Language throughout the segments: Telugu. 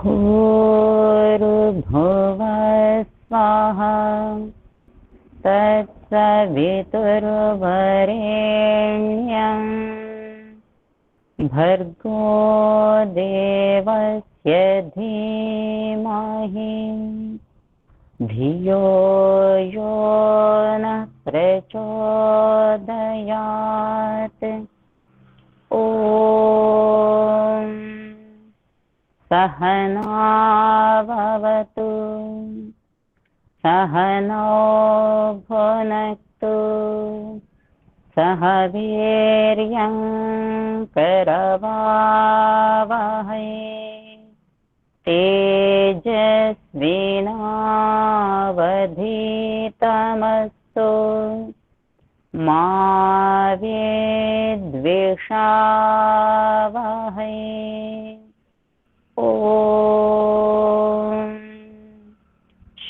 भूर्भुवः स्वः तत्सवितुर्वरेण्यं भर्गो देवस्य धीमहि धियो यो नः प्रचोदयात्। ॐ सहनावतु सहनौ भुनक्तु सह वीर्यं करवावहै तेजस्विनावधीतमस्तु मा विद्विषावहै। ॐ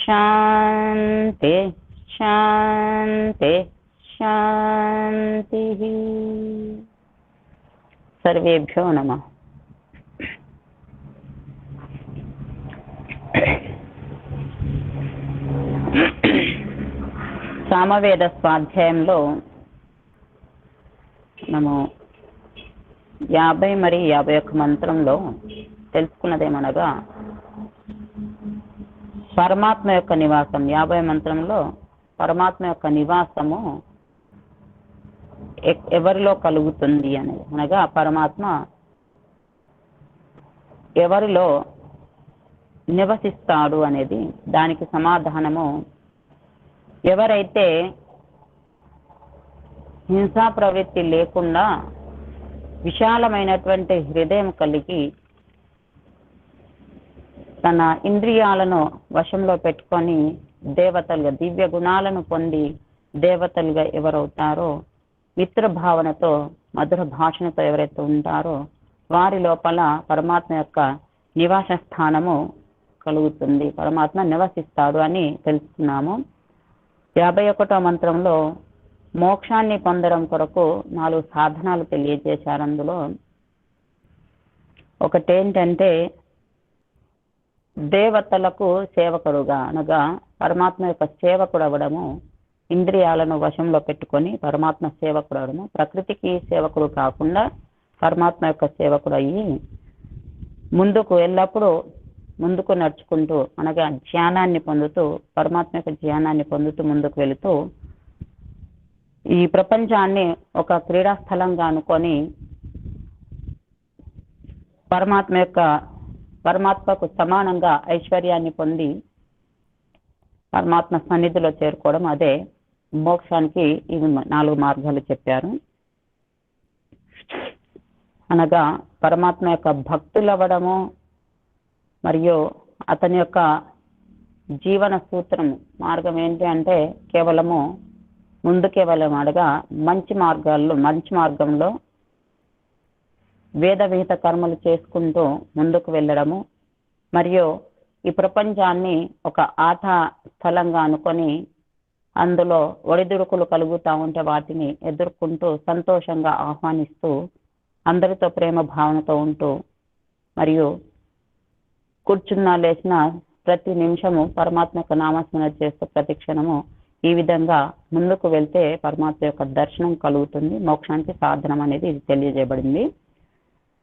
शान्ति शान्ति शान्तिः। सर्वेभ्यो नमः। సామవేద స్వాధ్యాయంలో మనము 50 మరియు 51 మంత్రంలో తెలుసుకున్నదేమనగా పరమాత్మ యొక్క నివాసం. 50 మంత్రంలో పరమాత్మ యొక్క నివాసము ఎవరిలో కలుగుతుంది అనేది, అనగా పరమాత్మ ఎవరిలో నివసిస్తాడు అనేది దానికి సమాధానము, ఎవరైతే హింసా ప్రవృత్తి లేకుండా విశాలమైనటువంటి హృదయం కలిగి తన ఇంద్రియాలను వశంలో పెట్టుకొని దేవతలుగా దివ్య గుణాలను పొంది దేవతలుగా ఎవరవుతారో, మిత్ర భావనతో మధుర భాషణతో ఎవరైతే ఉంటారో వారి లోపల పరమాత్మ యొక్క నివాస స్థానము కలుగుతుంది, పరమాత్మ నివసిస్తాడు అని తెలుసుకున్నాము. 51వ మంత్రంలో మోక్షాన్ని పొందడం కొరకు 4 సాధనాలు తెలియజేశారు. అందులో ఒకటేంటంటే దేవతలకు సేవకుడుగా, అనగా పరమాత్మ యొక్క సేవకుడు అవ్వడము, ఇంద్రియాలను వశంలో పెట్టుకొని పరమాత్మ సేవకుడు అవ్వడము, ప్రకృతికి సేవకుడు కాకుండా పరమాత్మ యొక్క సేవకుడు అయ్యి ముందుకు ఎల్లప్పుడూ ముందుకు నడుచుకుంటూ, అనగా ధ్యానాన్ని పొందుతూ, పరమాత్మ యొక్క ధ్యానాన్ని పొందుతూ ముందుకు వెళుతూ ఈ ప్రపంచాన్ని ఒక క్రీడా స్థలంగా అనుకొని పరమాత్మకు సమానంగా ఐశ్వర్యాన్ని పొంది పరమాత్మ సన్నిధిలో చేరుకోవడం, అదే మోక్షానికి ఇవి 4 మార్గాలు చెప్పారు. అనగా పరమాత్మ యొక్క భక్తులు అవ్వడము, మరియు అతని యొక్క జీవన సూత్రం మార్గం ఏంటి అంటే కేవలము ముందుకే వెళ్ళమనగా మంచి మార్గంలో వేద విహిత కర్మలు చేసుకుంటూ ముందుకు వెళ్ళడము, మరియు ఈ ప్రపంచాన్ని ఒక ఆట స్థలంగా అనుకొని అందులో ఒడిదుడుకులు కలుగుతూ ఉంటే వాటిని ఎదుర్కొంటూ సంతోషంగా ఆహ్వానిస్తూ అందరితో ప్రేమ భావనతో ఉంటూ, మరియు కూర్చున్నా లేచిన ప్రతి నిమిషము పరమాత్మ యొక్క నామస్మరణ చేస్తూ ప్రతి క్షణము ఈ విధంగా ముందుకు వెళ్తే పరమాత్మ యొక్క దర్శనం కలుగుతుంది, మోక్షానికి సాధనం అనేది ఇది తెలియజేయబడింది.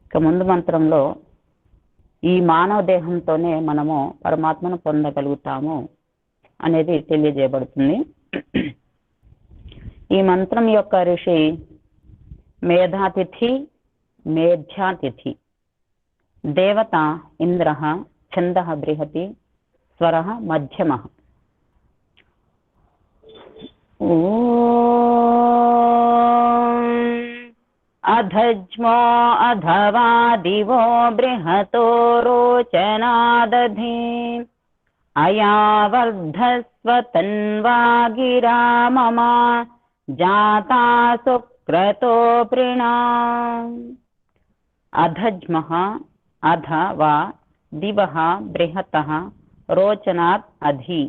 ఇక ముందు మంత్రంలో ఈ మానవ దేహంతోనే మనము పరమాత్మను పొందగలుగుతాము అనేది తెలియజేయబడుతుంది. ఈ మంత్రం యొక్క ఋషి మేధాతిథి, మేధ్యాతిథి. దేవత ఇంద్ర, ఛంద బృహతి, స్వర మధ్యమ. అధజ్మో అధవా దివో బృహతో రోచనాదధి అయావర్ధస్వతన్వా గిరా మమ జాతా సుక్రతో ప్రణా. అధజ్మః అధ వా దివః బృహతః రోచనాత్ అధి.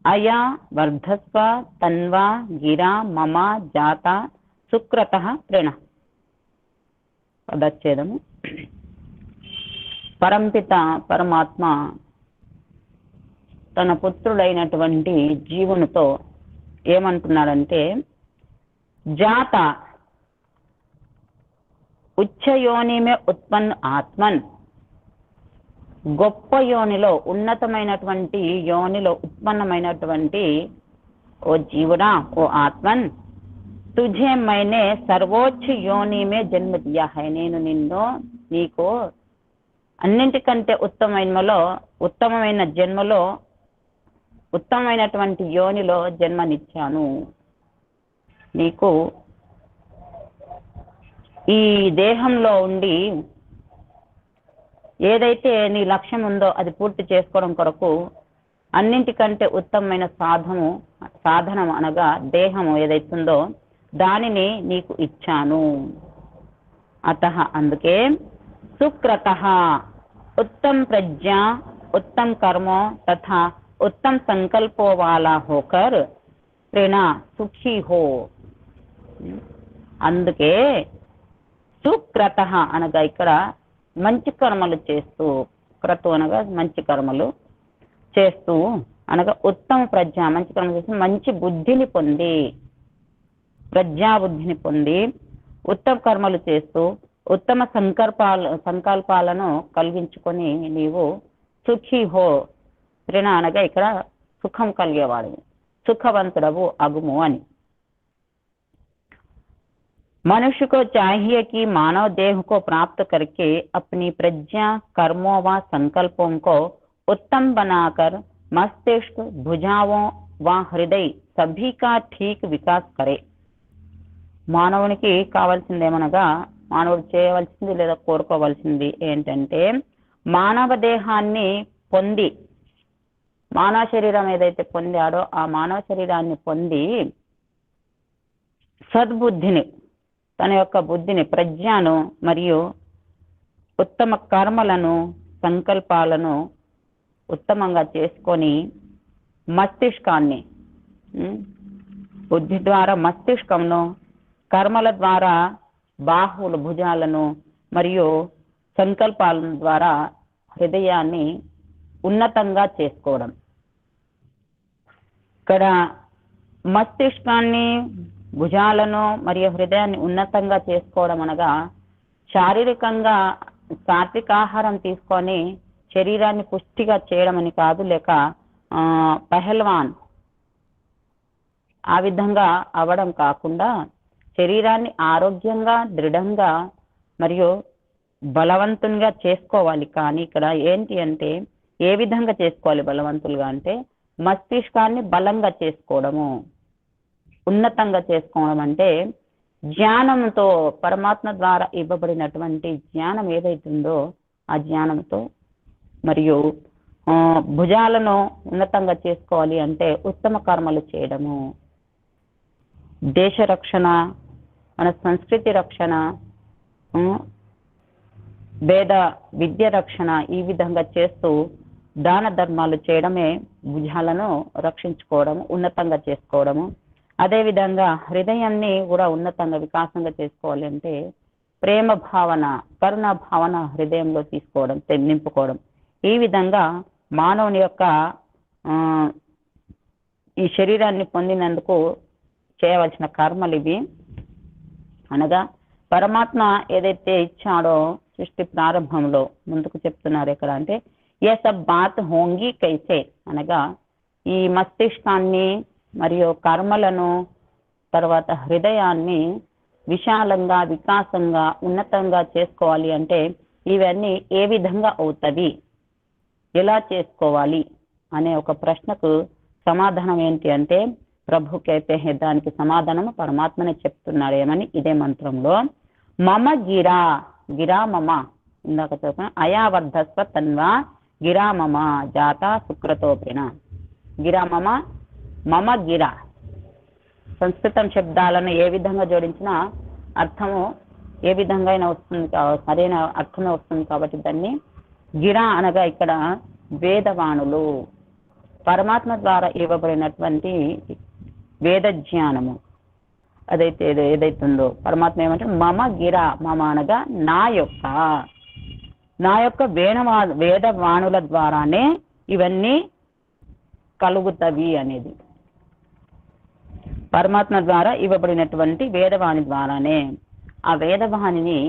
అయా వర్ధస్వ తన్వా గిరా మమ జాత సుక్రతః ప్రేణ. పదచ్ఛేదము. పరంపిత పరమాత్మ తన పుత్రుడైనటువంటి జీవునితో ఏమంటున్నాడంటే, జాత ఉచ్చయోని మే ఉత్పన్న ఆత్మన్, గొప్ప యోనిలో ఉన్నతమైనటువంటి యోనిలో ఉత్పన్నమైనటువంటి ఓ జీవుడా, ఓ ఆత్మన్, తుझे मैंने सर्वोच्च योनि में जन्म दिया है, నేను నిన్ను నీకు అన్నింటికంటే ఉత్తమమైన జన్మలో ఉత్తమమైనటువంటి యోనిలో జన్మనిచ్చాను. నీకు ఈ దేహంలో ఉండి ఏదైతే నీ లక్ష్యం ఉందో అది పూర్తి చేసుకోవడం కొరకు అన్నింటికంటే ఉత్తమమైన సాధనం అనగా దేహము ఏదైతుందో దానిని నీకు ఇచ్చాను. అతః అందుకే సుక్రతః उत्तम प्रज्ञा उत्तम कर्मों तथा उत्तम संकल्पों वाला होकर प्रेरणा सुखी हो. అందుకే సుక్రతః అనగా ఇక్కడ మంచి కర్మలు చేస్తూ, క్రతు అనగా మంచి కర్మలు చేస్తూ అనగా ఉత్తమ ప్రజ్ఞ, మంచి కర్మలు చేస్తూ మంచి బుద్ధిని పొంది, ప్రజ్ఞాబుద్ధిని పొంది ఉత్తమ కర్మలు చేస్తూ ఉత్తమ సంకల్పాలను కలిగించుకొని నీవు సుఖీ హో, ప్రేణ అనగా ఇక్కడ సుఖం కలిగేవాడు, సుఖవంతుడవు అగుము అని. मनुष्य को चाहिए कि मानव देह को प्राप्त करके अपनी प्रज्ञा, कर्मों व संकल्पों को उत्तम बनाकर मस्तिष्क, भुजाओं व हृदय सभी का ठीक विकास करे. మానవునికి కావాల్సిందేమనగా, మానవుడు చేయవలసింది లేదా కోరుకోవాల్సింది ఏంటంటే, మానవ దేహాన్ని పొంది, మానవ శరీరం ఏదైతే పొందాడో ఆ మానవ శరీరాన్ని పొంది సద్బుద్ధిని, తన యొక్క బుద్ధిని, ప్రజ్ఞను మరియు ఉత్తమ కర్మలను, సంకల్పాలను ఉత్తమంగా చేసుకొని మస్తిష్కాన్ని, బుద్ధి ద్వారా మస్తిష్కంను, కర్మల ద్వారా బాహువుల భుజాలను మరియు సంకల్పాల ద్వారా హృదయాన్ని ఉన్నతంగా చేసుకోవడం. ఇక్కడ మస్తిష్కాన్ని, భుజాలను మరియు హృదయాన్ని ఉన్నతంగా చేసుకోవడం అనగా శారీరకంగా సాత్విక ఆహారం తీసుకొని శరీరాన్ని పుష్టిగా చేయడం అని కాదు, లేక పహల్వాన్ ఆ విధంగా అవడం కాకుండా శరీరాన్ని ఆరోగ్యంగా, దృఢంగా మరియు బలవంతునిగా చేసుకోవాలి. కానీ ఇక్కడ ఏంటి అంటే, ఏ విధంగా చేసుకోవాలి బలవంతులుగా అంటే, మస్తిష్కాన్ని బలంగా చేసుకోవడము, ఉన్నతంగా చేసుకోవడం అంటే జ్ఞానంతో, పరమాత్మ ద్వారా ఇవ్వబడినటువంటి జ్ఞానం ఏదైతుందో ఆ జ్ఞానంతో, మరియు భుజాలను ఉన్నతంగా చేసుకోవాలి అంటే ఉత్తమ కర్మలు చేయడము, దేశ రక్షణ, మన సంస్కృతి రక్షణ, వేద విద్య రక్షణ, ఈ విధంగా చేస్తూ దాన ధర్మాలు చేయడమే భుజాలను రక్షించుకోవడము, ఉన్నతంగా చేసుకోవడము. అదేవిధంగా హృదయాన్ని కూడా ఉన్నతంగా వికాసంగా చేసుకోవాలి అంటే ప్రేమ భావన, కరుణ భావన హృదయంలో తీసుకోవడం, నింపుకోవడం. ఈ విధంగా మానవుని యొక్క ఈ శరీరాన్ని పొందినందుకు చేయవలసిన కర్మలు ఇవి. అనగా పరమాత్మ ఏదైతే ఇచ్చాడో సృష్టి ప్రారంభంలో ముందుకు చెప్తున్నారు ఎక్కడ అంటే, ఏ సబ్ బాత్ హోంగి కైసే అనగా ఈ మస్తిష్కాన్ని మరియు కర్మలను, తర్వాత హృదయాన్ని విశాలంగా, వికాసంగా, ఉన్నతంగా చేసుకోవాలి అంటే ఇవన్నీ ఏ విధంగా అవుతవి, ఎలా చేసుకోవాలి అనే ఒక ప్రశ్నకు సమాధానం ఏంటి అంటే, ప్రభు కైతే హే, దానికి సమాధానం పరమాత్మనే చెప్తున్నాడు. ఏమని? ఇదే మంత్రంలో మమ గిరా, గిరా మమ, ఇందాక చెప్పిన అయా వర్ధస్వ తన్వా గిరా మమ జాత సుక్రతోపిన. గిరా మమ, మమ గిరా. సంస్కృతం శబ్దాలను ఏ విధంగా జోడించినా అర్థము ఏ విధంగా అయినా వస్తుంది, సరైన అర్థమే వస్తుంది. కాబట్టి దాన్ని గిరా అనగా ఇక్కడ వేదవాణులు, పరమాత్మ ద్వారా ఇవ్వబడినటువంటి వేద జ్ఞానము ఏదైతుందో పరమాత్మ ఏమంటే మమ గిర, మమ అనగా నా యొక్క వేదవాణుల ద్వారానే ఇవన్నీ కలుగుతవి అనేది. పరమాత్మ ద్వారా ఇవ్వబడినటువంటి వేదవాణి ద్వారానే ఆ వేదవాణిని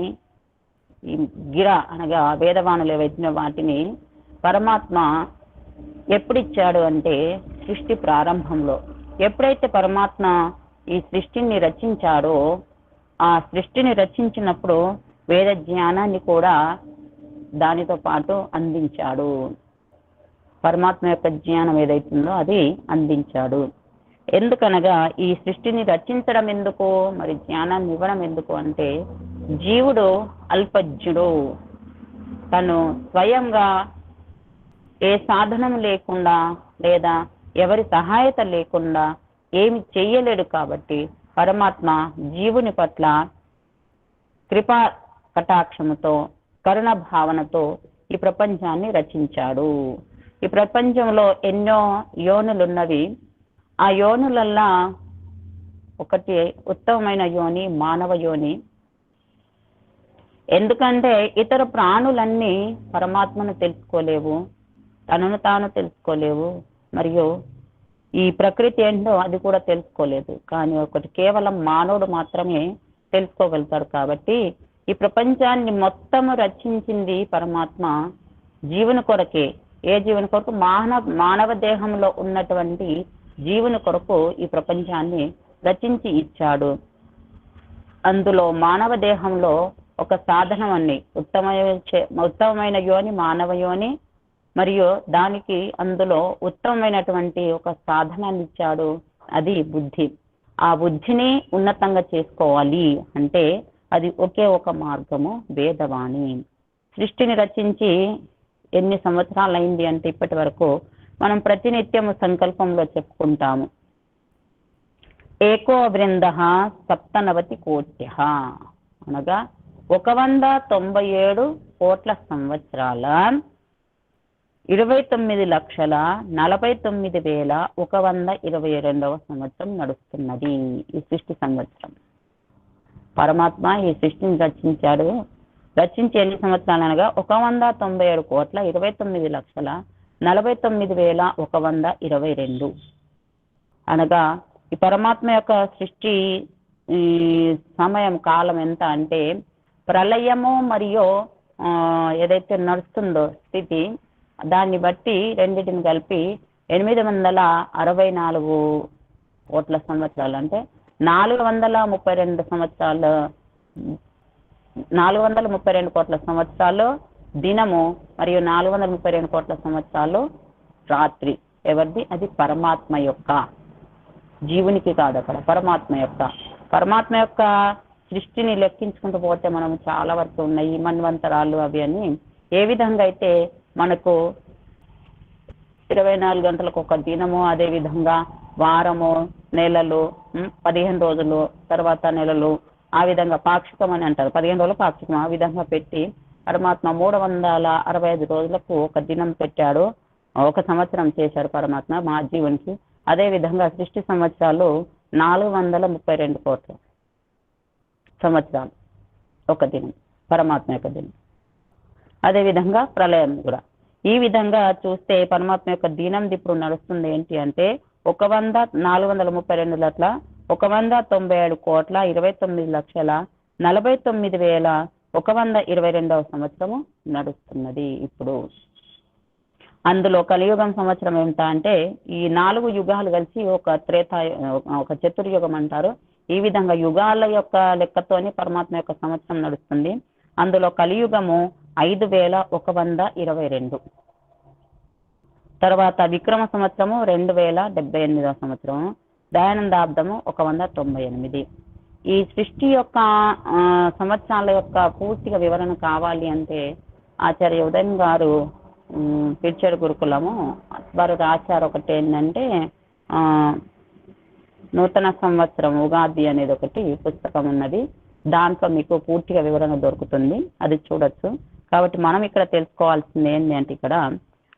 గిర అనగా వేదవాణులు ఏవైతున్న వాటిని పరమాత్మ ఎప్పుడిచ్చాడు అంటే సృష్టి ప్రారంభంలో. ఎప్పుడైతే పరమాత్మ ఈ సృష్టిని రచించాడో ఆ సృష్టిని రచించినప్పుడు వేద జ్ఞానాన్ని కూడా దానితో పాటు అందించాడు. పరమాత్మ యొక్క జ్ఞానం ఏదైతుందో అది అందించాడు. ఎందుకనగా ఈ సృష్టిని రచించడం ఎందుకు, మరి జ్ఞానాన్ని ఇవ్వడం ఎందుకు అంటే జీవుడు అల్పజ్ఞుడు, తను స్వయంగా ఏ సాధనం లేకుండా లేదా ఎవరి సహాయత లేకుండా ఏమి చెయ్యలేడు. కాబట్టి పరమాత్మ జీవుని పట్ల కృపా కటాక్షముతో కరుణ భావనతో ఈ ప్రపంచాన్ని రచించాడు. ఈ ప్రపంచంలో ఎన్నో యోనులున్నవి. ఆ యోనులల్లా ఒకటి ఉత్తమమైన యోని మానవ యోని. ఎందుకంటే ఇతర ప్రాణులన్నీ పరమాత్మను తెలుసుకోలేవు, తనను తాను తెలుసుకోలేవు, మరియు ఈ ప్రకృతి ఏంటో అది కూడా తెలుసుకోలేదు. కానీ ఒకటి కేవలం మానవుడు మాత్రమే తెలుసుకోగలుగుతాడు. కాబట్టి ఈ ప్రపంచాన్ని మొత్తము రచించింది పరమాత్మ జీవుని కొరకే. ఏ జీవుని కొరకు? మానవ దేహంలో ఉన్నటువంటి జీవుని కొరకు ఈ ప్రపంచాన్ని రచించి ఇచ్చాడు. అందులో మానవ దేహంలో ఒక సాధనం అన్ని ఉత్తమమైన యోని మానవ యోని, మరియు దానికి అందులో ఉత్తమమైనటువంటి ఒక సాధనాన్ని ఇచ్చాడు, అది బుద్ధి. ఆ బుద్ధిని ఉన్నతంగా చేసుకోవాలి అంటే అది ఒకే ఒక మార్గము వేదవాణి. సృష్టిని రచించి ఎన్ని సంవత్సరాలు అయింది అంటే ఇప్పటి వరకు మనం ప్రతినిత్యము సంకల్పంలో చెప్పుకుంటాము, ఏకో బృంద 97 కోట్య అనగా 197 కోట్ల సంవత్సరాల 29,49,122వ సంవత్సరం నడుస్తున్నది ఈ సృష్టి సంవత్సరం. పరమాత్మ ఈ సృష్టిని రచించాడు. రచించి ఎన్ని సంవత్సరాలు అనగా 197,29,49,122 అనగా ఈ పరమాత్మ యొక్క సృష్టి సమయం కాలం ఎంత అంటే ప్రళయము మరియు ఏదైతే నడుస్తుందో స్థితి దాన్ని బట్టి రెండింటిని కలిపి 864 కోట్ల సంవత్సరాలు అంటే 432 సంవత్సరాలు, 432 కోట్ల సంవత్సరాలు దినము మరియు 432 కోట్ల సంవత్సరాలు రాత్రి. ఎవరిది? అది పరమాత్మ యొక్క, జీవునికి కాదు, అక్కడ పరమాత్మ యొక్క సృష్టిని లెక్కించుకుంటూ పోతే మనం చాలా వరకు ఉన్నాయి మన్వంతరాలు అవి అని. ఏ విధంగా అయితే మనకు 24 గంటలకు ఒక దినము, అదే విధంగా వారము, నెలలు, 15 రోజులు, తర్వాత నెలలు, ఆ విధంగా పాక్షికం అని అంటారు. 15 రోజులు పాక్షికం, ఆ విధంగా పెట్టి పరమాత్మ 365 రోజులకు ఒక దినం పెట్టాడు. ఒక సంవత్సరం చేశాడు పరమాత్మ మా జీవునికి. అదే విధంగా సృష్టి సంవత్సరాలు 432 కోట్ల సంవత్సరాలు ఒక దినం, పరమాత్మ యొక్క దినం. అదేవిధంగా ప్రళయం కూడా. ఈ విధంగా చూస్తే పరమాత్మ యొక్క దినం ఇప్పుడు నడుస్తుంది ఏంటి అంటే 1,429,29,49,122వ సంవత్సరము నడుస్తున్నది ఇప్పుడు. అందులో కలియుగం సంవత్సరం ఏమిటా అంటే ఈ 4 యుగాలు కలిసి ఒక చతుర్యుగం అంటారు. ఈ విధంగా యుగాల యొక్క లెక్కతోని పరమాత్మ యొక్క సంవత్సరం నడుస్తుంది. అందులో కలియుగము 5,122, తర్వాత విక్రమ సంవత్సరము 2078వ సంవత్సరము, దయానందాబ్దము 198. ఈ సృష్టి యొక్క సంవత్సరాల యొక్క పూర్తిగా వివరణ కావాలి అంటే ఆచార్య ఉదయం గారు పిర్చర్ గురుకులము వారు రాశారు. ఒకటి ఏంటంటే నూతన సంవత్సరం ఉగాది అనేది ఒకటి పుస్తకం ఉన్నది. దాంట్లో మీకు పూర్తిగా వివరణ దొరుకుతుంది, అది చూడొచ్చు. కాబట్టి మనం ఇక్కడ తెలుసుకోవాల్సింది ఏంటి అంటే ఇక్కడ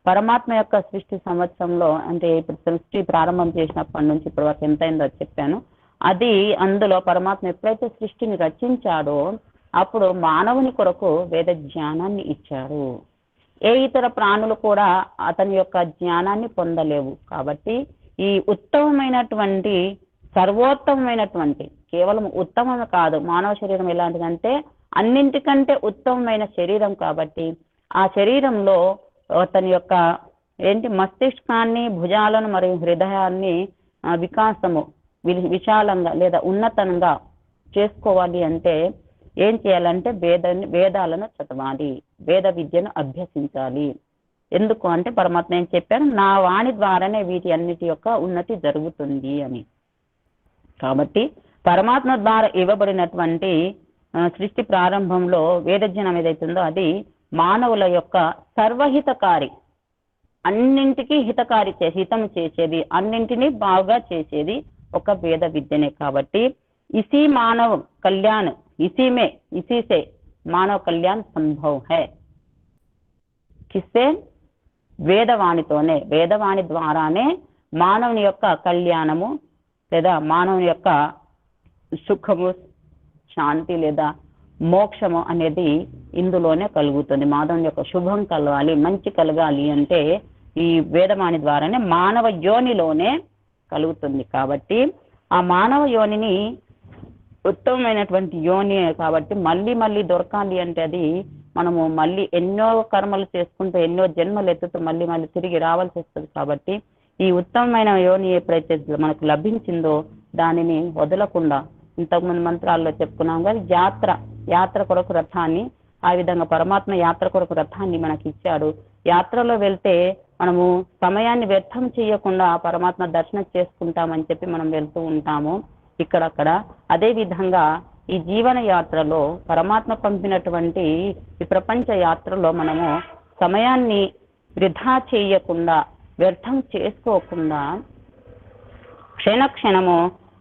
పరమాత్మ యొక్క సృష్టి సంవత్సరంలో అంటే ఇప్పుడు సృష్టి ప్రారంభం చేసినప్పటి నుంచి ఇప్పటి వరకు ఎంత అయిందో చెప్పాను. అది అందులో పరమాత్మ ఎప్పుడైతే సృష్టిని రచించాడో అప్పుడు మానవుని కొరకు వేద జ్ఞానాన్ని ఇచ్చారు. ఏ ఇతర ప్రాణులు కూడా అతని యొక్క జ్ఞానాన్ని పొందలేవు. కాబట్టి ఈ ఉత్తమమైనటువంటి సర్వోత్తమమైనటువంటి కేవలం ఉత్తమం కాదు, మానవ శరీరం ఎలాంటిదంటే అన్నింటికంటే ఉత్తమమైన శరీరం. కాబట్టి ఆ శరీరంలో అతని యొక్క మస్తిష్కాన్ని, భుజాలను మరియు హృదయాన్ని వికాసము విశాలంగా లేదా ఉన్నతంగా చేసుకోవాలి అంటే ఏం చేయాలంటే వేదాలను చదవాలి, వేద విద్యను అభ్యసించాలి. ఎందుకు అంటే పరమాత్మ ఏం చెప్పారు, నా వాణి ద్వారానే వీటి అన్నిటి యొక్క ఉన్నతి జరుగుతుంది అని. కాబట్టి పరమాత్మ ద్వారా ఇవ్వబడినటువంటి సృష్టి ప్రారంభంలో వేదజ్ఞానం ఏదైతుందో అది మానవుల యొక్క సర్వహితకారి, అన్నింటికీ హితకారి హితం చేసేది, అన్నింటినీ బాగా చేసేది ఒక వేద విద్యనే. కాబట్టి ఇసి మానవ కళ్యాణ్ इसी से మానవ కళ్యాణ్ సంభవ్ హై. కిస్సే వేదవాణితోనే, వేదవాణి ద్వారానే మానవుని యొక్క కళ్యాణము లేదా మానవుని యొక్క సుఖము, శాంతి లేదా మోక్షము అనేది ఇందులోనే కలుగుతుంది. మానవుని యొక్క శుభం కలగాలి, మంచి కలగాలి అంటే ఈ వేదవాణి ద్వారానే మానవ యోనిలోనే కలుగుతుంది. కాబట్టి ఆ మానవ యోనిని ఉత్తమమైనటువంటి యోని కాబట్టి మళ్ళీ మళ్ళీ దొరకాలి అంటే అది మనము మళ్ళీ ఎన్నో కర్మలు చేసుకుంటూ ఎన్నో జన్మలు ఎత్తుతూ మళ్ళీ మళ్ళీ తిరిగి రావాల్సి వస్తుంది. కాబట్టి ఈ ఉత్తమమైన యోని ఎప్పుడైతే మనకు లభించిందో దానిని వదలకుండా, ఇంతకుముందు మంత్రాల్లో చెప్పుకున్నాం కదా, యాత్ర కొరకు రథాన్ని, ఆ విధంగా పరమాత్మ యాత్ర కొరకు రథాన్ని మనకి ఇచ్చాడు. యాత్రలో వెళ్తే మనము సమయాన్ని వ్యర్థం చేయకుండా పరమాత్మ దర్శనం చేసుకుంటామని చెప్పి మనం వెళ్తూ ఉంటాము ఇక్కడక్కడ. అదే విధంగా ఈ జీవన యాత్రలో పరమాత్మ పంపినటువంటి ఈ ప్రపంచ యాత్రలో మనము సమయాన్ని వృధా చేయకుండా, వ్యర్థం చేసుకోకుండా క్షణము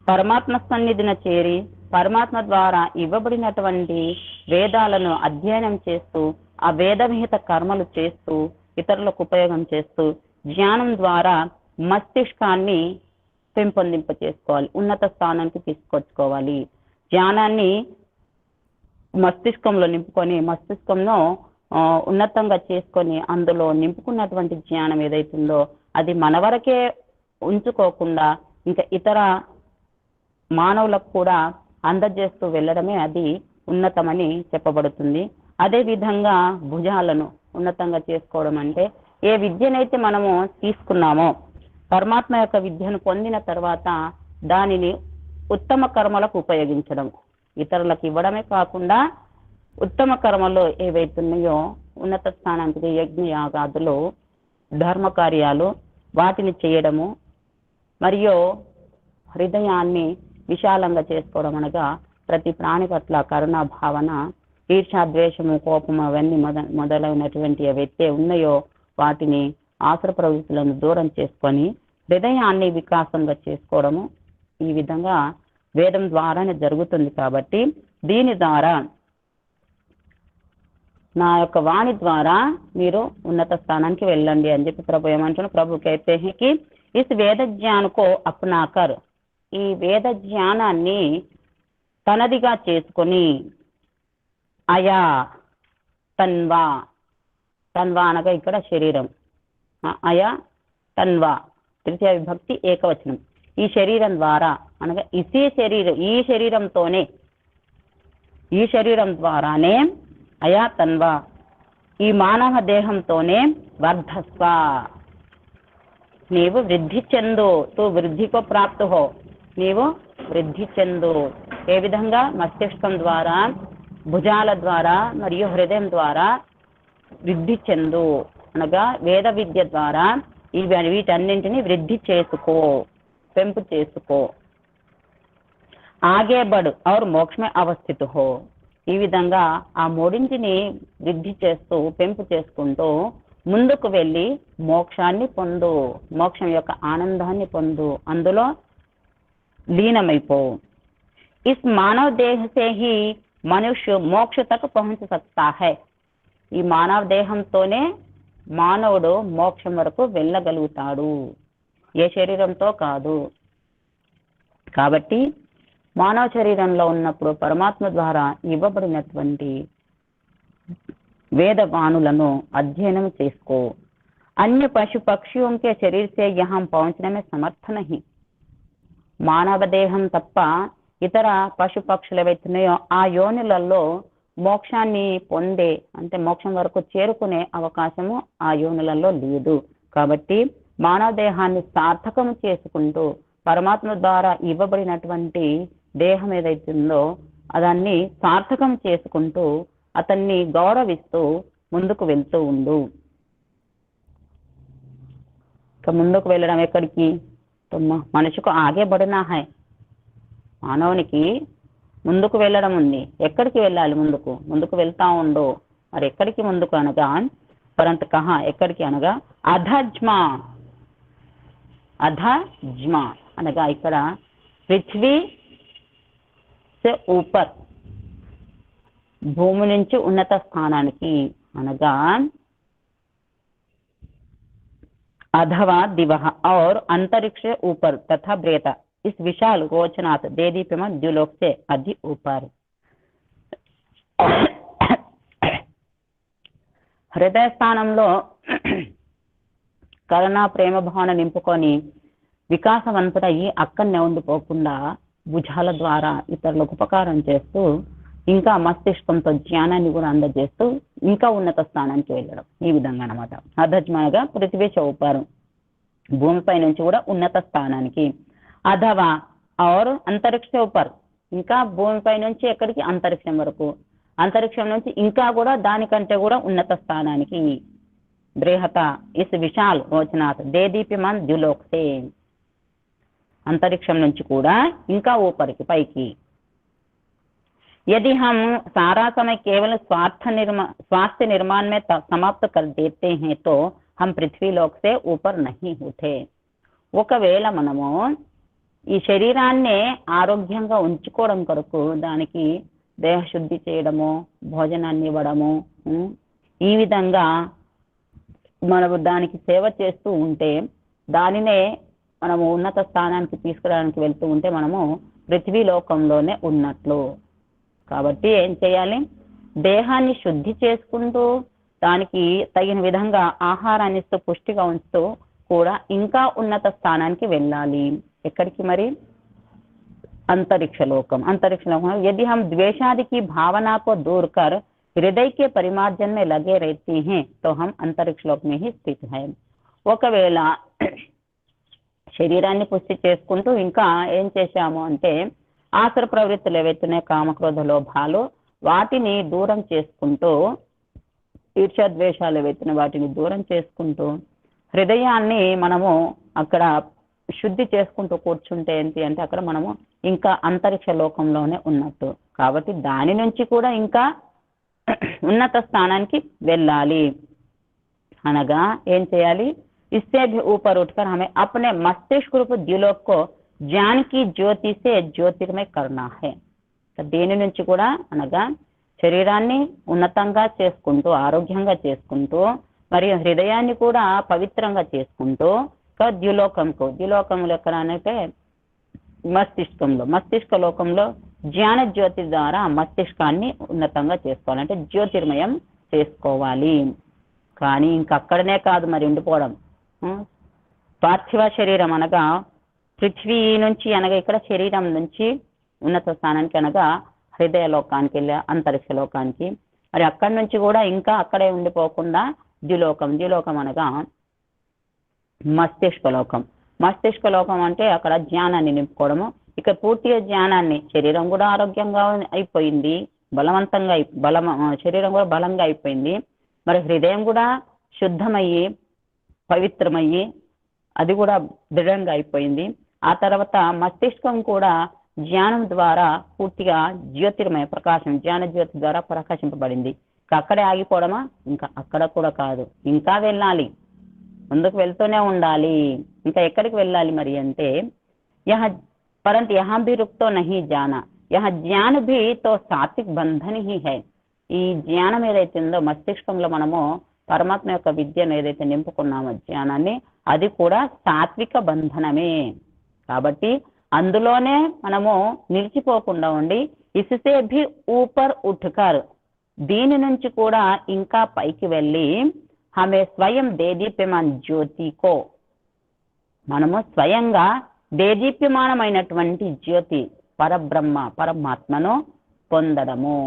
పరమాత్మ సన్నిధిన చేరి పరమాత్మ ద్వారా ఇవ్వబడినటువంటి వేదాలను అధ్యయనం చేస్తూ ఆ వేదవిహిత కర్మలు చేస్తూ ఇతరులకు ఉపయోగం చేస్తూ జ్ఞానం ద్వారా మస్తిష్కాన్ని పెంపొందింప చేసుకోవాలి, ఉన్నత స్థానానికి తీసుకొచ్చుకోవాలి. జ్ఞానాన్ని మస్తిష్కంలో నింపుకొని మస్తిష్కంలో ఉన్నతంగా చేసుకొని అందులో నింపుకున్నటువంటి జ్ఞానం ఏదైతుందో అది మన వరకే ఉంచుకోకుండా ఇంకా ఇతర మానవులకు కూడా అందజేస్తూ వెళ్ళడమే అది ఉన్నతమని చెప్పబడుతుంది. అదే విధంగా భుజాలను ఉన్నతంగా చేసుకోవడం అంటే ఏ విద్యనైతే మనము తీసుకున్నామో పరమాత్మ యొక్క విద్యను పొందిన తర్వాత దానిని ఉత్తమ కర్మలకు ఉపయోగించడం, ఇతరులకు ఇవ్వడమే కాకుండా ఉత్తమ కర్మలు ఏవైతున్నాయో ఉన్నత స్థానానికి యజ్ఞ యాగాదులు, ధర్మ కార్యాలు వాటిని చేయడము, మరియు హృదయాన్ని విశాలంగా చేసుకోవడం అనగా ప్రతి ప్రాణి పట్ల కరుణా భావన, ఈర్ష్యాద్వేషము, కోపము అవన్నీ మొదలైనటువంటి ఏవైతే ఉన్నాయో వాటిని ఆసుర ప్రవృత్తులను దూరం చేసుకొని హృదయాన్ని వికాసంగా చేసుకోవడము ఈ విధంగా వేదం ద్వారానే జరుగుతుంది. కాబట్టి దీని ద్వారా నా యొక్క వాణి ద్వారా మీరు ఉన్నత స్థానానికి వెళ్ళండి అని చెప్పి ప్రభు ఏమంటున్నారు. ప్రభు कहते हैं कि इस వేద జ్ఞానకో అప్నాకర్, ఈ వేద జ్ఞానాన్ని తనదిగా చేసుకొని అయా తన్వా, తన్వా అనగా ఇక్కడ శరీరం, అయా తన్వా తృతీయ విభక్తి ఏకవచనం, ఈ శరీరం ద్వారా అనగా ఇసే శరీరం, ఈ శరీరంతోనే, ఈ శరీరం ద్వారానే అయా తన్వా ఈ మానవ దేహంతోనే వర్ధస్వ, నీవు వృద్ధి చెందు, తూ వృద్ధికో ప్రాప్తు హో, నీవు వృద్ధి చెందు. ఏ విధంగా మస్తిష్కం ద్వారా, భుజాల ద్వారా మరియు హృదయం ద్వారా వృద్ధి చెందు అనగా వేద విద్య ద్వారా వీటన్నింటినీ వృద్ధి చేసుకో, పెంపు చేసుకో. ఆగే బడు ఔర్ మోక్షమే అవస్థితు హో, ఈ విధంగా ఆ మూడింటిని వృద్ధి చేస్తూ పెంపు చేసుకుంటూ ముందుకు వెళ్ళి మోక్షాన్ని పొందు, మోక్షం యొక్క ఆనందాన్ని పొందు, అందులో లీనమైపో. ఇస్ మానవ దేహ సే హీ మనుష్య మోక్ష తక్ పహుంచ సక్తా హై, ఈ మానవ దేహంతోనే మానవుడు మోక్షం వరకు వెళ్ళగలుగుతాడు, ఏ శరీరంతో కాదు. కాబట్టి మానవ శరీరంలో ఉన్నప్పుడు పరమాత్మ ద్వారా ఇవ్వబడినటువంటి వేద వాణులను అధ్యయనం చేసుకో. अन्य पशु पक्षियों के शरीर से यहाँ पहुंचने में समर्थ नहीं. మానవ దేహం తప్ప ఇతర పశు పక్షులు ఏవైతున్నాయో ఆ యోనులలో మోక్షాన్ని పొందే అంటే మోక్షం వరకు చేరుకునే అవకాశము ఆ యోనులలో లేదు. కాబట్టి మానవ దేహాన్ని సార్థకం చేసుకుంటూ పరమాత్మ ద్వారా ఇవ్వబడినటువంటి దేహం ఏదైతుందో దాన్ని సార్థకం చేసుకుంటూ అతన్ని గౌరవిస్తూ ముందుకు వెళ్తూ ఉండు. ముందుకు వెళ్ళడం ఎక్కడికి? మనిషికి ఆగే బడినా హై, మానవునికి ముందుకు వెళ్ళడం ఉంది. ఎక్కడికి వెళ్ళాలి? ముందుకు వెళ్తా ఉండు. మరి ఎక్కడికి ముందుకు అనగా పరంతు కహా, ఎక్కడికి అనగా అధజ్మా. అధజ్మా అనగా ఇక్కడ పృథ్వీ సే ఊపర్, భూమి నుంచి ఉన్నత స్థానానికి అనగా अधवा दिवह और अंतरिक्ष ऊपर तथा ब्रेता इस विशाल गोचनाथ देदीप्यमान द्युलोक से अधि ऊपर. హృదయ స్థానంలో కరుణ ప్రేమ భావన నింపుకొని వికాసవంతుడయ్యి అక్కడనే ఉండిపోకుండా భుజాల ద్వారా ఇతరులకు ఉపకారం చేస్తూ ఇంకా మస్తిష్కంతో జ్ఞానాన్ని కూడా అందజేస్తూ ఇంకా ఉన్నత స్థానానికి వెళ్ళడం. ఈ విధంగా అన్నమాట. అధజ్మనగా పృథ్వీ చౌపారు, భూమిపై నుంచి కూడా ఉన్నత స్థానానికి. అధవా ఆర్ అంతరిక్ష ఊపర్, ఇంకా భూమిపై నుంచి ఎక్కడికి? అంతరిక్షం వరకు. అంతరిక్షం నుంచి ఇంకా కూడా దానికంటే కూడా ఉన్నత స్థానానికి. బృహత ఇస్ విశాల్ రోచనాథ్ దేదీప్యమాన్ ద్యులోక్ సే, అంతరిక్షం నుంచి కూడా ఇంకా ఊపరికి పైకి. यदि हम सारा समय केवल स्वास्थ्य निर्माण में समाप्त कर देते हैं तो हम पृथ्वी लोक से ऊपर नहीं होते. ఒకవేళ మనము ఈ శరీరాన్ని ఆరోగ్యంగా ఉంచుకోవడం కొరకు దానికి దేహశుద్ధి చేయడము, భోజనాన్ని ఇవ్వడము, ఈ విధంగా మనము దానికి సేవ చేస్తూ ఉంటే దానినే మనము ఉన్నత స్థానానికి తీసుకురావడానికి వెళ్తూ ఉంటే మనము పృథ్వీ లోకంలోనే ఉన్నట్లు. కాబట్టి ఏం చేయాలి? దేహాన్ని శుద్ధి చేసుకుంటూ దానికి తగిన విధంగా ఆహారాన్ని ఇస్తూ పుష్టిగా ఉంచుతూ కూడా ఇంకా ఉన్నత స్థానానికి వెళ్ళాలి. ఎక్కడికి మరి? अंतरिक्ष लोकम. अंतरिक्ष लोकम यदि हम द्वेषादि की भावना को दूर कर हृदय के परिमार्जन में लगे रहते हैं तो हम अंतरिक्ष लोक में ही स्थित है. ఒకవేళ శరీరాన్ని పుష్టి చేసుకుంటూ ఇంకా ఏం చేశాము అంటే ఆసర ప్రవృత్తులు ఏవైతున్నాయి కామక్రోధ లోభాలు వాటిని దూరం చేసుకుంటూ, ఈర్ష్యాద్వేషాలు ఏవైతున్నాయి వాటిని దూరం చేసుకుంటూ హృదయాన్ని మనము అక్కడ శుద్ధి చేసుకుంటూ కూర్చుంటే ఏంటి అంటే అక్కడ మనము ఇంకా అంతరిక్ష లోకంలోనే ఉన్నట్టు. కాబట్టి దాని నుంచి కూడా ఇంకా ఉన్నత స్థానానికి వెళ్ళాలి. అనగా ఏం చేయాలి? इससे भी ऊपर उठकर हमें अपने मस्तिष्क रूप द्युलोक को ज्ञान की ज्योति से ज्योतिर्मय करना है. దేని నుంచి కూడా అనగా శరీరాన్ని ఉన్నతంగా చేసుకుంటూ ఆరోగ్యంగా చేసుకుంటూ మరియు హృదయాన్ని కూడా పవిత్రంగా చేసుకుంటూ ద్యులోకంలో ఎక్కడ అంటే మస్తిష్క లోకంలో జ్ఞాన జ్యోతి ద్వారా మస్తిష్కాన్ని ఉన్నతంగా చేసుకోవాలంటే జ్యోతిర్మయం చేసుకోవాలి. కానీ ఇంకక్కడనే కాదు మరి ఉండిపోవడం. పార్థివ శరీరం అనగా పృథ్వీ నుంచి అనగా ఇక్కడ శరీరం నుంచి ఉన్నత స్థానానికి అనగా హృదయ లోకానికి వెళ్ళే అంతరిక్ష లోకానికి, మరి అక్కడి నుంచి కూడా ఇంకా అక్కడే ఉండిపోకుండా ద్యులోకం అనగా మస్తిష్క లోకం అంటే అక్కడ జ్ఞానాన్ని నింపుకోవడము. ఇక పూర్తిగా జ్ఞానాన్ని, శరీరం కూడా ఆరోగ్యంగా అయిపోయింది, శరీరం కూడా బలంగా అయిపోయింది, మరి హృదయం కూడా శుద్ధమయ్యి పవిత్రమయ్యి అది కూడా దృఢంగా అయిపోయింది. ఆ తర్వాత మస్తిష్కం కూడా జ్ఞానం ద్వారా పూర్తిగా జ్యోతిర్మయ ప్రకాశం జ్ఞాన జ్యోతి ద్వారా ప్రకాశింపబడింది. అక్కడే ఆగిపోవడమా? ఇంకా అక్కడ కూడా కాదు, ఇంకా వెళ్ళాలి, ముందుకు వెళ్తూనే ఉండాలి. ఇంకా ఎక్కడికి వెళ్ళాలి మరి అంటే परंतु यहाँ भी रुक तो नहीं जाना, यहाँ ज्ञान भी तो सात्विक बंधन ही है. ఈ జ్ఞానం ఏదైతే ఉందో మస్తిష్కంలో మనము పరమాత్మ యొక్క విద్యను ఏదైతే నింపుకున్నామో జ్ఞానాన్ని, అది కూడా సాత్విక బంధనమే. కాబట్టి అందులోనే మనము నిలిచిపోకుండా ఉండి ఇసుసే భీ ఊపర్ ఉఠ్కర్, దీని నుంచి కూడా ఇంకా పైకి వెళ్ళి హమే స్వయం దేదీప్యమాన్ జ్యోతికో, మనము స్వయంగా దేదీప్యమానమైనటువంటి జ్యోతి పరబ్రహ్మ పరమాత్మను పొందడము,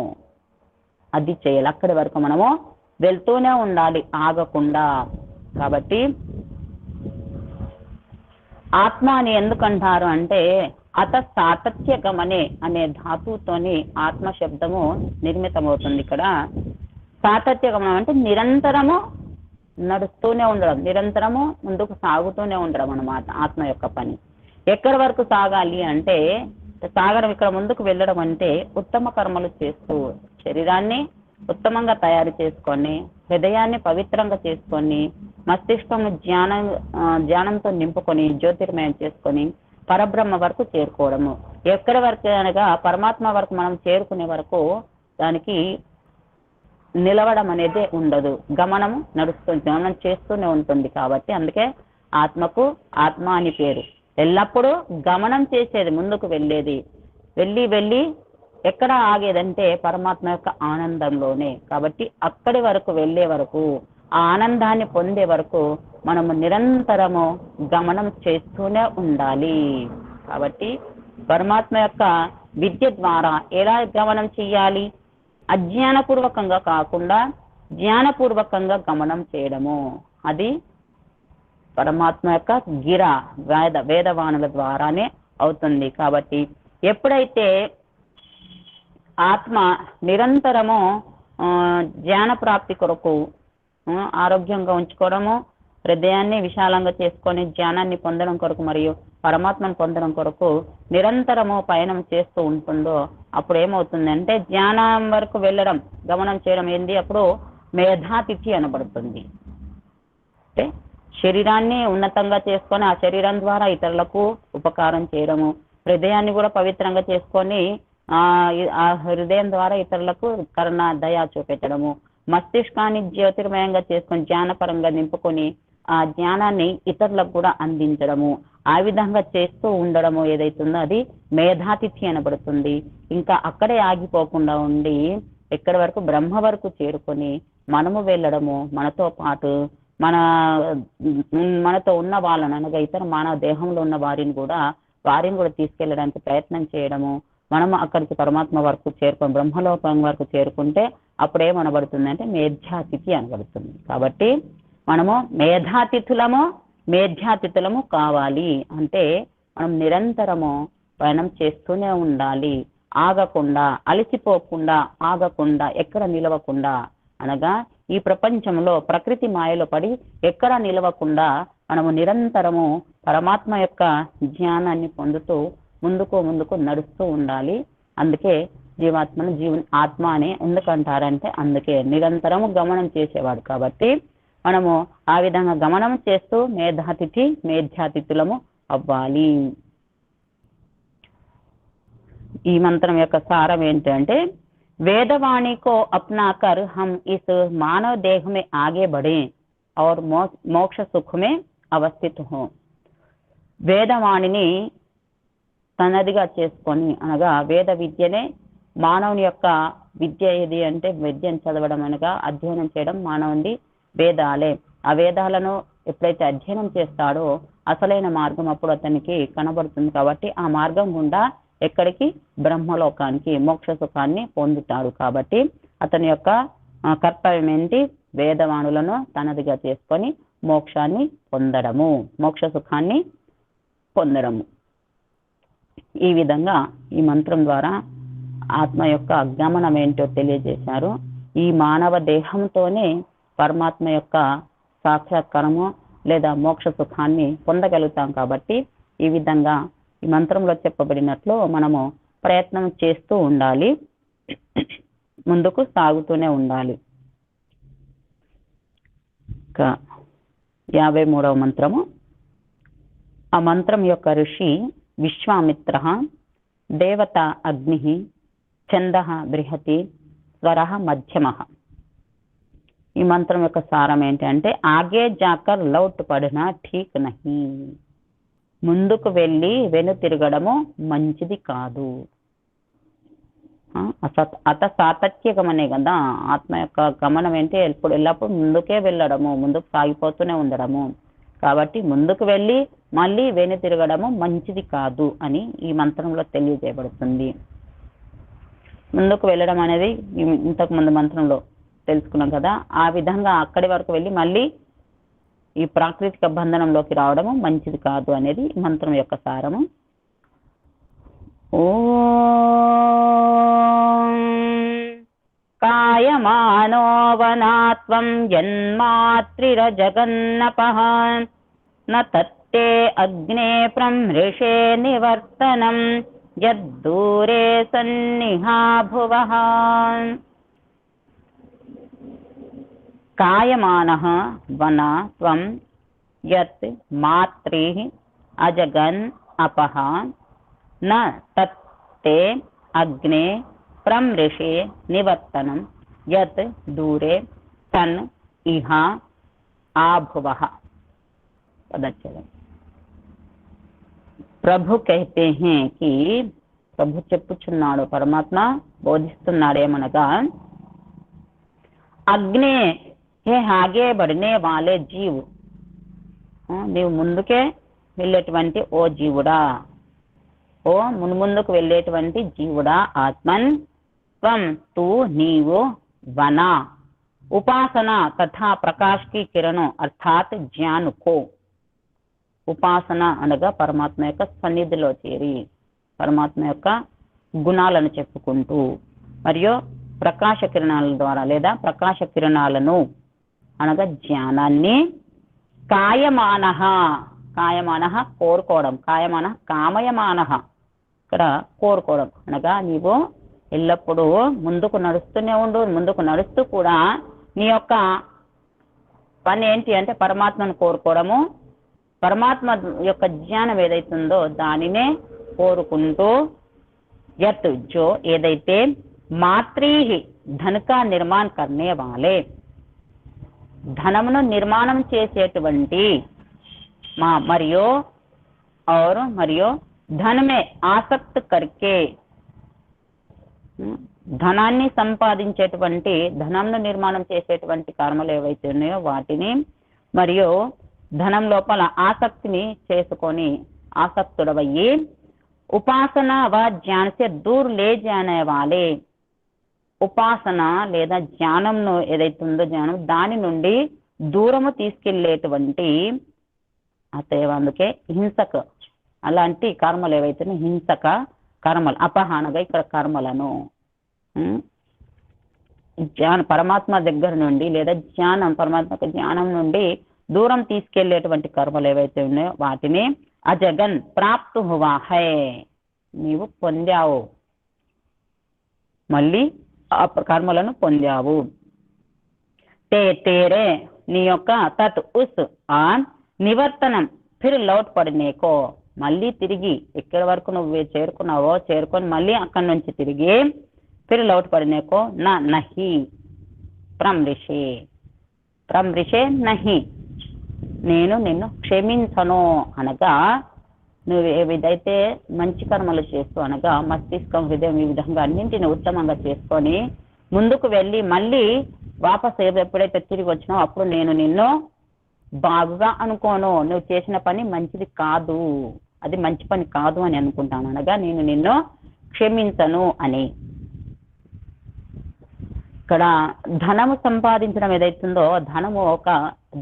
అది చేయాలి. అక్కడి వరకు మనము వెళ్తూనే ఉండాలి, ఆగకుండా. కాబట్టి ఆత్మ అని ఎందుకంటారు అంటే అత సాతత్య గమనే అనే ధాతువుతోని ఆత్మ శబ్దము నిర్మితమవుతుంది. ఇక్కడ సాతత్య గమనం అంటే నిరంతరము నడుస్తూనే ఉండడం, నిరంతరము ముందుకు సాగుతూనే ఉండడం అన్నమాట ఆత్మ యొక్క పని. ఎక్కడి వరకు సాగాలి అంటే సాగడం, ఇక్కడ ముందుకు వెళ్ళడం అంటే ఉత్తమ కర్మలు చేస్తూ శరీరాన్ని ఉత్తమంగా తయారు చేసుకొని, హృదయాన్ని పవిత్రంగా చేసుకొని, మస్తిష్కము జ్ఞానంతో నింపుకొని జ్యోతిర్మయం చేసుకొని పరబ్రహ్మ వరకు చేరుకోవడము. ఎక్కడి వరకు అనగా పరమాత్మ వరకు మనం చేరుకునే వరకు దానికి నిలవడం అనేది ఉండదు, గమనము నడుస్తుంది, గమనం చేస్తూనే ఉంటుంది. కాబట్టి అందుకే ఆత్మకు ఆత్మ అని పేరు. ఎల్లప్పుడూ గమనం చేసేది, ముందుకు వెళ్ళేది, వెళ్ళి ఎక్కడ ఆగేదంటే పరమాత్మ యొక్క ఆనందంలోనే. కాబట్టి అక్కడి వరకు వెళ్ళే వరకు, ఆ ఆనందాన్ని పొందే వరకు మనము నిరంతరము గమనం చేస్తూనే ఉండాలి. కాబట్టి పరమాత్మ యొక్క విద్య ద్వారా ఎలా గమనం చేయాలి? అజ్ఞానపూర్వకంగా కాకుండా జ్ఞానపూర్వకంగా గమనం చేయడము, అది పరమాత్మ యొక్క వేదవాణుల ద్వారానే అవుతుంది. కాబట్టి ఎప్పుడైతే ఆత్మ నిరంతరము జ్ఞాన ప్రాప్తి కొరకు ఆరోగ్యంగా ఉంచుకోవడము, హృదయాన్ని విశాలంగా చేసుకొని జ్ఞానాన్ని పొందడం కొరకు మరియు పరమాత్మను పొందడం కొరకు నిరంతరము పయనం చేస్తూ ఉంటుందో అప్పుడు ఏమవుతుందంటే జ్ఞానం వరకు వెళ్ళడం, గమనం చేయడం ఏంది, అప్పుడు మేధాతిథి అనబడుతుంది. అంటే శరీరాన్ని ఉన్నతంగా చేసుకొని ఆ శరీరం ద్వారా ఇతరులకు ఉపకారం చేయడము, హృదయాన్ని కూడా పవిత్రంగా చేసుకొని ఆ హృదయం ద్వారా ఇతరులకు కరుణ దయ చూపెట్టడము, మస్తిష్కాన్ని జ్యోతిర్మయంగా చేసుకొని జ్ఞానపరంగా నింపుకొని ఆ జ్ఞానాన్ని ఇతరులకు కూడా అందించడము, ఆ విధంగా చేస్తూ ఉండడము ఏదైతుందో అది మేధాతిథి అనబడుతుంది. ఇంకా అక్కడే ఆగిపోకుండా ఉండి ఎక్కడి వరకు బ్రహ్మ వరకు చేరుకొని మనము వెళ్ళడము, మనతో పాటు మనతో ఉన్న వాళ్ళని అనగా ఇతర మానవ దేహంలో ఉన్న వారిని కూడా తీసుకెళ్ళడానికి ప్రయత్నం చేయడము, మనము అక్కడికి పరమాత్మ వరకు చేరుకొని బ్రహ్మలోకం వరకు చేరుకుంటే అప్పుడేమనబడుతుంది అంటే మేధ్యాతిథి అనబడుతుంది. కాబట్టి మనము మేధ్యాతిథులము కావాలి అంటే మనం నిరంతరము పయనం చేస్తూనే ఉండాలి, ఆగకుండా, అలసిపోకుండా, ఆగకుండా, ఎక్కడ నిలవకుండా. అనగా ఈ ప్రపంచంలో ప్రకృతి మాయలో పడి ఎక్కడ నిలవకుండా మనము నిరంతరము పరమాత్మ యొక్క జ్ఞానాన్ని పొందుతూ ముందుకు నడుస్తూ ఉండాలి. అందుకే జీవాత్మను ఆత్మ అని ఎందుకంటారంటే అందుకే నిరంతరము గమనం చేసేవాడు. కాబట్టి మనము ఆ విధంగా గమనం చేస్తూ మేధ్యాతిథులము అవ్వాలి. ఈ మంత్రం యొక్క సారం ఏంటంటే वेदवाणी को अपनाकर हम इस मानव देह में आगे बढ़े और मोक्ष सुख में अवस्थित हो. వేదవాణిని తనదిగా చేసుకొని అనగా వేద విద్యనే మానవుని యొక్క విద్య ఏది అంటే విద్యను చదవడం అనగా అధ్యయనం చేయడం మానవుని వేదాలే. ఆ వేదాలను ఎప్పుడైతే అధ్యయనం చేస్తాడో అసలైన మార్గం అప్పుడు అతనికి కనబడుతుంది. కాబట్టి ఆ మార్గం గుండా ఎక్కడికి బ్రహ్మలోకానికి మోక్ష సుఖాన్ని పొందుతాడు. కాబట్టి అతని యొక్క కర్తవ్యం ఏంటి, వేదవాణులను తనదిగా చేసుకొని మోక్షాన్ని పొందడము, మోక్ష సుఖాన్ని పొందడము. ఈ విధంగా ఈ మంత్రం ద్వారా ఆత్మ యొక్క గమనం ఏంటో తెలియజేశారు. ఈ మానవ దేహంతోనే పరమాత్మ యొక్క సాక్షాత్కారము లేదా మోక్ష సుఖాన్ని పొందగలుగుతాం. కాబట్టి ఈ విధంగా ఈ మంత్రంలో చెప్పబడినట్లు మనము ప్రయత్నం చేస్తూ ఉండాలి, ముందుకు సాగుతూనే ఉండాలి. 53వ మంత్రము. ఆ మంత్రం యొక్క ఋషి విశ్వామిత్ర, దేవత అగ్ని, ఛందః బృహతి, స్వరః మధ్యమః. ఈ మంత్రం యొక్క సారం ఏంటంటే ఆగే జాకర్ లౌట్ పడినా ఠీక్ నహి, ముందుకు వెళ్ళి వెను తిరగడము మంచిది కాదు. అత సాతత్య గమనే కదా ఆత్మ యొక్క గమనం ఏంటి, ఎల్లప్పుడు ముందుకే వెళ్ళడము, ముందుకు సాగిపోతూనే ఉండడము. కాబట్టి ముందుకు వెళ్ళి మళ్ళీ వెను తిరగడము మంచిది కాదు అని ఈ మంత్రంలో తెలియజేయబడుతుంది. ముందుకు వెళ్ళడం అనేది ఇంతకు ముందు మంత్రంలో తెలుసుకున్నాం కదా, ఆ విధంగా అక్కడి వరకు వెళ్ళి మళ్ళీ ఈ ప్రాకృతిక బంధనంలోకి రావడము మంచిది కాదు అనేది ఈ మంత్రం యొక్క సారము. ఓం కాయమానో వనాత్వం జన్మాత్రిర జగన్నపః న తత్తే అగ్నే ప్రమృషే నివర్తనం యద్దూరే సన్నిహా భువః. కాయమానః వన త్వం యత్ మాత్రిః అజగన్ అపః న తత్తే అగ్నే ప్రమృషే నివర్తనం యత్ दूरे సన్ ఇహ ఆభువః. ప్రభు कहते हैं कि ప్రభు చెప్పుచున్నాడు, పరమాత్మ బోధిస్తున్నాడు ఏమనగా అగ్నే హే ఆగే బడినే వాలే జీవు, నీవు ముందుకే వెళ్ళేటువంటి ఓ జీవుడా, ఓ మున్ముందుకు వెళ్ళేటువంటి జీవుడా, ఆత్మన్ త్వం తూ నీవు వన ఉపాసన తథా ప్రకాష్ కి కిరణం అర్థాత్ జ్ఞాను కో. ఉపాసన అనగా పరమాత్మ యొక్క సన్నిధిలో చేరి పరమాత్మ యొక్క గుణాలను చెప్పుకుంటూ మరియు ప్రకాశ కిరణాల ద్వారా లేదా ప్రకాశ కిరణాలను అనగా జ్ఞానాన్ని కాయమానః, కాయమానః కోరుకోవడం, కాయమానః కామయమానః ఇక్కడ కోరుకోవడం అనగా నీవు ఎల్లప్పుడూ ముందుకు నడుస్తూనే ఉండు, ముందుకు నడుస్తూ కూడా నీ యొక్క పని ఏంటి అంటే పరమాత్మను కోరుకోవడము, పరమాత్మ యొక్క జ్ఞానం ఏదైతుందో దానినే కోరుకుంటూ యత్ జో ఏదైతే మాత్రీహి ధన్ కా నిర్మాణ్ కర్నే వాలే, ధనమును నిర్మాణం చేసేటువంటి మరియు और మరియు धन में ఆసక్తి కర్కే, ధనాన్ని సంపాదించేటువంటి ధనంను నిర్మాణం చేసేటువంటి కర్మలు ఏవైతే ఉన్నాయో వాటిని మరియు ధనం లోపల ఆసక్తిని చేసుకొని ఆసక్తుడవయ్యి ఉపాసన వ జ్ఞాన సే దూర్ లే జానే వాలే, ఉపాసన లేదా జ్ఞానంను ఏదైతే ఉందో జ్ఞానం దాని నుండి దూరము తీసుకెళ్లేటువంటి అతేవ అందుకే హింసక అలాంటి కర్మలు ఏవైతే హింసక కర్మలు అపహానగా ఇక్కడ కర్మలను పరమాత్మ దగ్గర నుండి లేదా జ్ఞానం పరమాత్మ జ్ఞానం నుండి దూరం తీసుకెళ్లేటువంటి కర్మలు ఏవైతే ఉన్నాయో వాటిని అజగన్ ప్రాప్తు హువా హై, నీవు పొందావు, మళ్ళీ ఆ కర్మలను పొందావు. తే తేరే నీ యొక్క తత్ ఉస్ ఆ నివర్తనం ఫిర్ లౌట్ పడినేకో, మళ్ళీ తిరిగి ఎక్కడి వరకు నువ్వు చేరుకున్నావో చేరుకొని మళ్ళీ అక్కడి నుంచి తిరిగి ఫిర్ లౌట్ పడినేకో నా నహి ప్రమృషే, ప్రమృషే నహి నేను నిన్ను క్షమించను అనగా నువ్వు ఏదైతే మంచి కర్మలు చేస్తూ అనగా మస్తిష్కం హృదయం ఈ విధంగా అన్నింటిని ఉత్తమంగా చేసుకొని ముందుకు వెళ్ళి మళ్ళీ వాపస్ ఎప్పుడైతే తిరిగి వచ్చినావో అప్పుడు నేను నిన్ను బాగుగా అనుకోను, నువ్వు చేసిన పని మంచిది కాదు, అది మంచి పని కాదు అని అనుకుంటాను అనగా నేను నిన్ను క్షమించను అని. ఇక్కడ ధనము సంపాదించడం ఏదైతుందో ధనము ఒక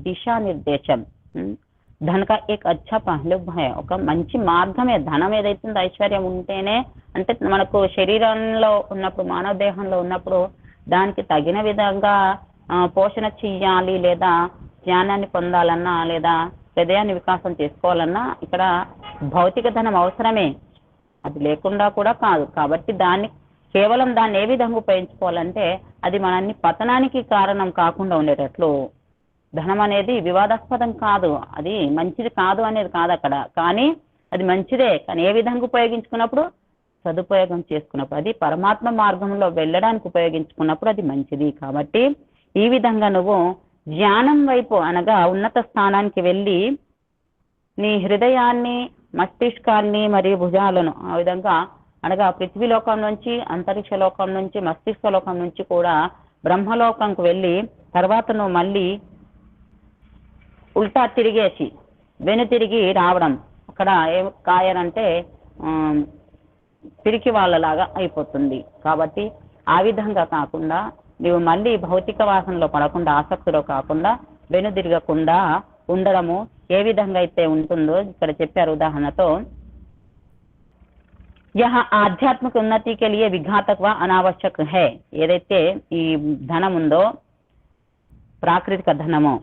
దిశానిర్దేశం, ధన్ కా ఏక్ అచ్చా పహలు హై, ఒక మంచి మార్గమే. ధనం ఏదైతుందో ఐశ్వర్యం ఉంటేనే అంటే మనకు శరీరంలో ఉన్నప్పుడు మానవ దేహంలో ఉన్నప్పుడు దానికి తగిన విధంగా పోషణ చెయ్యాలి లేదా జ్ఞానాన్ని పొందాలన్నా లేదా హృదయాన్ని వికాసం చేసుకోవాలన్నా ఇక్కడ భౌతిక ధనం అవసరమే, అది లేకుండా కూడా కాదు. కాబట్టి కేవలం దాన్ని ఏ విధంగా ఉపయోగించుకోవాలంటే అది మనల్ని పతనానికి కారణం కాకుండా ఉండేటట్లు, ధనం అనేది వివాదాస్పదం కాదు, అది మంచిది కాదు అనేది కాదు అక్కడ, కానీ అది మంచిదే. కానీ ఏ విధంగా ఉపయోగించుకున్నప్పుడు సదుపయోగం చేసుకున్నప్పుడు అది పరమాత్మ మార్గంలో వెళ్ళడానికి ఉపయోగించుకున్నప్పుడు అది మంచిది. కాబట్టి ఈ విధంగా నువ్వు జ్ఞానం వైపు అనగా ఉన్నత స్థానానికి వెళ్ళి నీ హృదయాన్ని, మస్తిష్కాన్ని మరియు భుజాలను ఆ విధంగా అనగా పృథ్వీలోకం నుంచి, అంతరిక్ష లోకం నుంచి, మస్తిష్క లోకం నుంచి కూడా బ్రహ్మలోకంకు వెళ్ళి తర్వాత నువ్వు మళ్ళీ ఉల్టా తిరిగేసి వెనుతిరిగి రావడం, అక్కడ ఏం కాయనంటే పిరికి వాళ్ళలాగా అయిపోతుంది. కాబట్టి ఆ విధంగా కాకుండా నీవు మళ్ళీ భౌతిక వాసనలో పడకుండా, ఆసక్తిలో కాకుండా వెనుదిరగకుండా ఉండడము ఏ విధంగా అయితే ఉంటుందో ఇక్కడ చెప్పారు ఉదాహరణతో. यह ఆధ్యాత్మిక ఉన్నతి के लिए विघातक व अनावश्यक है. ఏదైతే ఈ ధనం ఉందో ప్రాకృతిక ధనము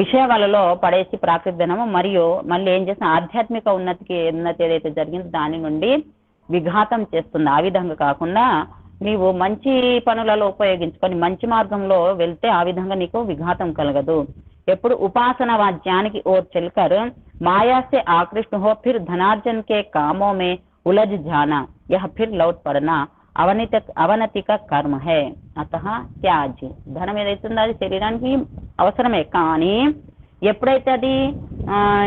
విషయాలలో పడేసి ప్రాకృతిక ధనము మరియు మళ్ళీ ఏం చేసిన ఆధ్యాత్మిక ఉన్నతి ఏదైతే జరిగిందో దాని నుండి విఘాతం చేస్తుంది. ఆ విధంగా కాకుండా నీవు మంచి పనులలో ఉపయోగించుకొని మంచి మార్గంలో వెళ్తే ఆ విధంగా నీకు విఘాతం కలగదు. ఎప్పుడు उपासना व ज्ञान की ओर चलकर माया से आकृष्ट हो फिर धनार्जन के कामों में उलझ जाना, यह फिर लौट पड़ना అవనతి का कर्म है. अतः त्याज. ధనం ఏదైతుందో అది శరీరానికి అవసరమే, కానీ ఎప్పుడైతే అది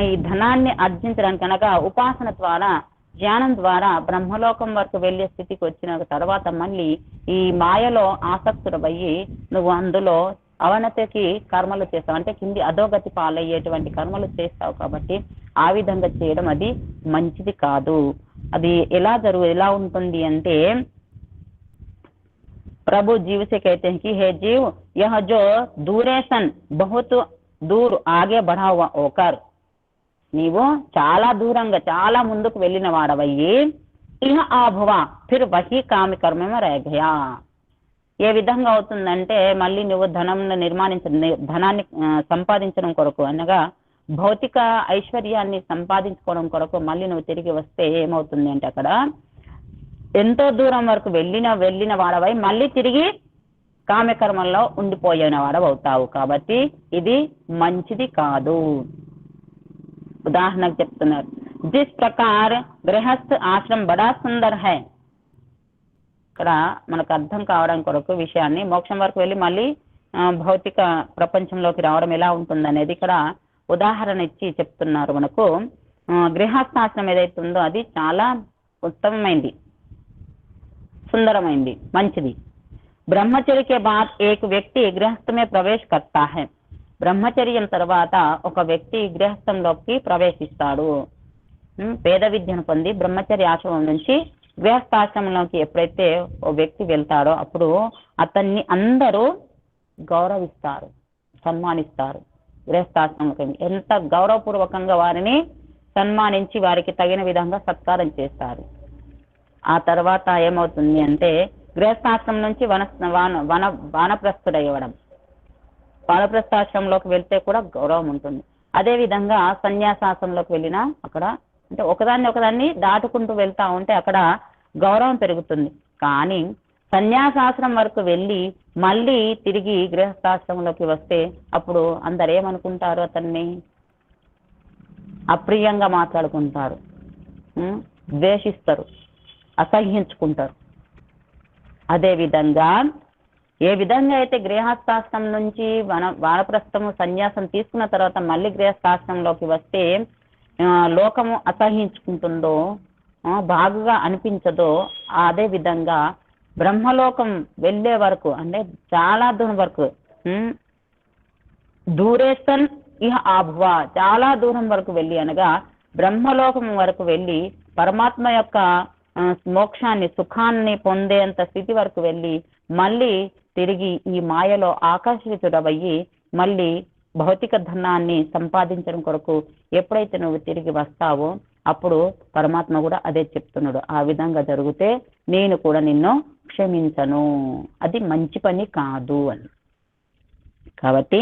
ఈ ధనాన్ని ఆర్జించడానికి అనగా ఉపాసన ద్వారా, జ్ఞానం ద్వారా బ్రహ్మలోకం వరకు వెళ్ళే స్థితికి వచ్చిన తర్వాత మళ్ళీ ఈ మాయలో ఆసక్తుడయ్యి నువ్వు అందులో అవనతికి కర్మలు చేస్తావు, అంటే కింది అధోగతి పాలయ్యేటువంటి కర్మలు చేస్తావు. కాబట్టి ఆ విధంగా చేయడం అది మంచిది కాదు. అది ఎలా ఉంటుంది అంటే प्रभु जीव से कहते हैं कि हे जीव, यह जो दूरेसन बहुत दूर आगे बढ़ा हुआ होकर నీవు చాలా దూరంగా చాలా ముందుకు వెళ్ళిన వాడవయ్యి ఇహ ఆభువ ఫిర్ వహీ కామి కర్మమే రేగయా. ఏ విధంగా అవుతుందంటే మళ్ళీ నువ్వు ధనాన్ని సంపాదించడం కొరకు అనగా భౌతిక ఐశ్వర్యాన్ని సంపాదించుకోవడం కొరకు మళ్ళీ నువ్వు తిరిగి వస్తే ఏమవుతుంది అంటే అక్కడ ఎంతో దూరం వరకు వెళ్ళిన వాడవై మళ్ళీ తిరిగి కామ్యకర్మల్లో ఉండిపోయిన వాడవు అవుతావు. కాబట్టి ఇది మంచిది కాదు. ఉదాహరణకు చెప్తున్నారు, జిస్ ప్రకార్ గృహస్థ ఆశ్రమం బడా సుందర్ హై. ఇక్కడ మనకు అర్థం కావడం కొరకు విషయాన్ని మోక్షం వరకు వెళ్ళి మళ్ళీ భౌతిక ప్రపంచంలోకి రావడం ఎలా ఉంటుంది అనేది ఇక్కడ ఉదాహరణ ఇచ్చి చెప్తున్నారు మనకు. గృహస్థాశ్రమం ఏదైతే ఉందో అది చాలా ఉత్తమమైంది, సుందరమైంది, మంచిది. బ్రహ్మచర్య के बाद एक व्यक्ति गृहस्थ में प्रवेश करता है. బ్రహ్మచర్యం తర్వాత ఒక వ్యక్తి గృహస్థంలోకి ప్రవేశిస్తాడు. పేద విద్యను పొంది బ్రహ్మచర్య ఆశ్రమం నుంచి గృహస్థాశ్రమంలోకి ఎప్పుడైతే ఓ వ్యక్తి వెళ్తాడో అప్పుడు అతన్ని అందరూ గౌరవిస్తారు, సన్మానిస్తారు. గృహస్థాశ్రమంలోకి ఎంత గౌరవపూర్వకంగా వారిని సన్మానించి వారికి తగిన విధంగా సత్కారం చేస్తారు. ఆ తర్వాత ఏమవుతుంది అంటే గృహస్థాశ్రమం నుంచి వానప్రస్థుడయ్యవడం, వానప్రస్థాశ్రమంలోకి వెళ్తే కూడా గౌరవం ఉంటుంది. అదే విధంగా సన్యాసాశ్రమంలోకి వెళ్ళినా అక్కడ అంటే ఒకదాన్ని దాటుకుంటూ వెళ్తా ఉంటే అక్కడ గౌరవం పెరుగుతుంది. కానీ సన్యాసాశ్రమం వరకు వెళ్ళి మళ్ళీ తిరిగి గృహస్థాశ్రమంలోకి వస్తే అప్పుడు అందరు ఏమనుకుంటారు, అతన్ని అప్రియంగా మాట్లాడుకుంటారు, ద్వేషిస్తారు, అసహ్యించుకుంటారు. అదే విధంగా ఏ విధంగా అయితే గృహస్థాశ్రమం నుంచి వానప్రస్థము సన్యాసం తీసుకున్న తర్వాత మళ్ళీ గృహస్థాశ్రమంలోకి వస్తే లోకము అసహ్యించుకుంటుందో, బాగుగా అనిపించదో, అదే విధంగా బ్రహ్మలోకం వెళ్ళే వరకు అంటే చాలా దూరం వరకు దూరేసన్ ఇహ ఆభువ, చాలా దూరం వరకు వెళ్ళి అనగా బ్రహ్మలోకం వరకు వెళ్ళి పరమాత్మ యొక్క మోక్షాన్ని, సుఖాన్ని పొందేంత స్థితి వరకు వెళ్ళి మళ్ళీ తిరిగి ఈ మాయలో ఆకర్షితుడవయ్యి మళ్ళీ భౌతిక ధనాన్ని సంపాదించడం కొరకు ఎప్పుడైతే నువ్వు తిరిగి వస్తావో అప్పుడు పరమాత్మ కూడా అదే చెప్తున్నాడు, ఆ విధంగా జరిగితే నేను కూడా నిన్ను క్షమించను, అది మంచి పని కాదు అని. కాబట్టి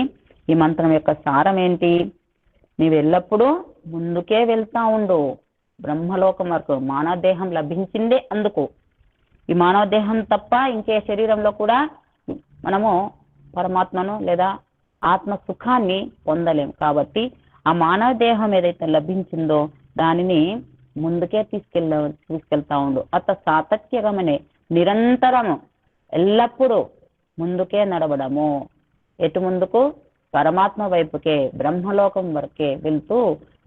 ఈ మంత్రం యొక్క సారం ఏంటి? నీవు ఎల్లప్పుడూ ముందుకే వెళ్తా ఉండు బ్రహ్మలోకం వరకు. మానవ దేహం లభించిందే అందుకు. ఈ మానవ దేహం తప్ప ఇంకే శరీరంలో కూడా మనము పరమాత్మను లేదా ఆత్మ సుఖాన్ని పొందలేం. కాబట్టి ఆ మానవ దేహం ఏదైతే లభించిందో దానిని ముందుకే తీసుకెళ్తా ఉండు. అత సాతత్యగమనే నిరంతరము ఎల్లప్పుడూ ముందుకే నడవడము. ఎటు ముందుకు? పరమాత్మ వైపుకే, బ్రహ్మలోకం వరకే వెళ్తూ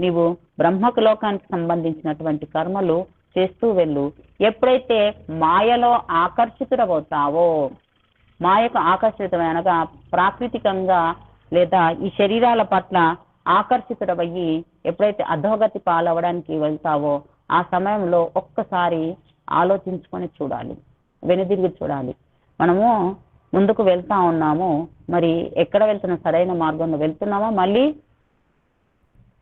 నీవు బ్రహ్మకు లోకానికి సంబంధించినటువంటి కర్మలు చేస్తూ వెళ్ళు. ఎప్పుడైతే మాయలో ఆకర్షితుడవుతావో, మాయకు ఆకర్షితమైనగా ప్రాకృతికంగా లేదా ఈ శరీరాల పట్ల ఆకర్షితుడవయ్యి ఎప్పుడైతే అధోగతి పాలవడానికి వెళ్తావో ఆ సమయంలో ఒక్కసారి ఆలోచించుకొని చూడాలి, వెనుదిరిగి చూడాలి. మనము ముందుకు వెళ్తా ఉన్నాము, మరి ఎక్కడ వెళ్తున్నా? సరైన మార్గంలో వెళ్తున్నామా, మళ్ళీ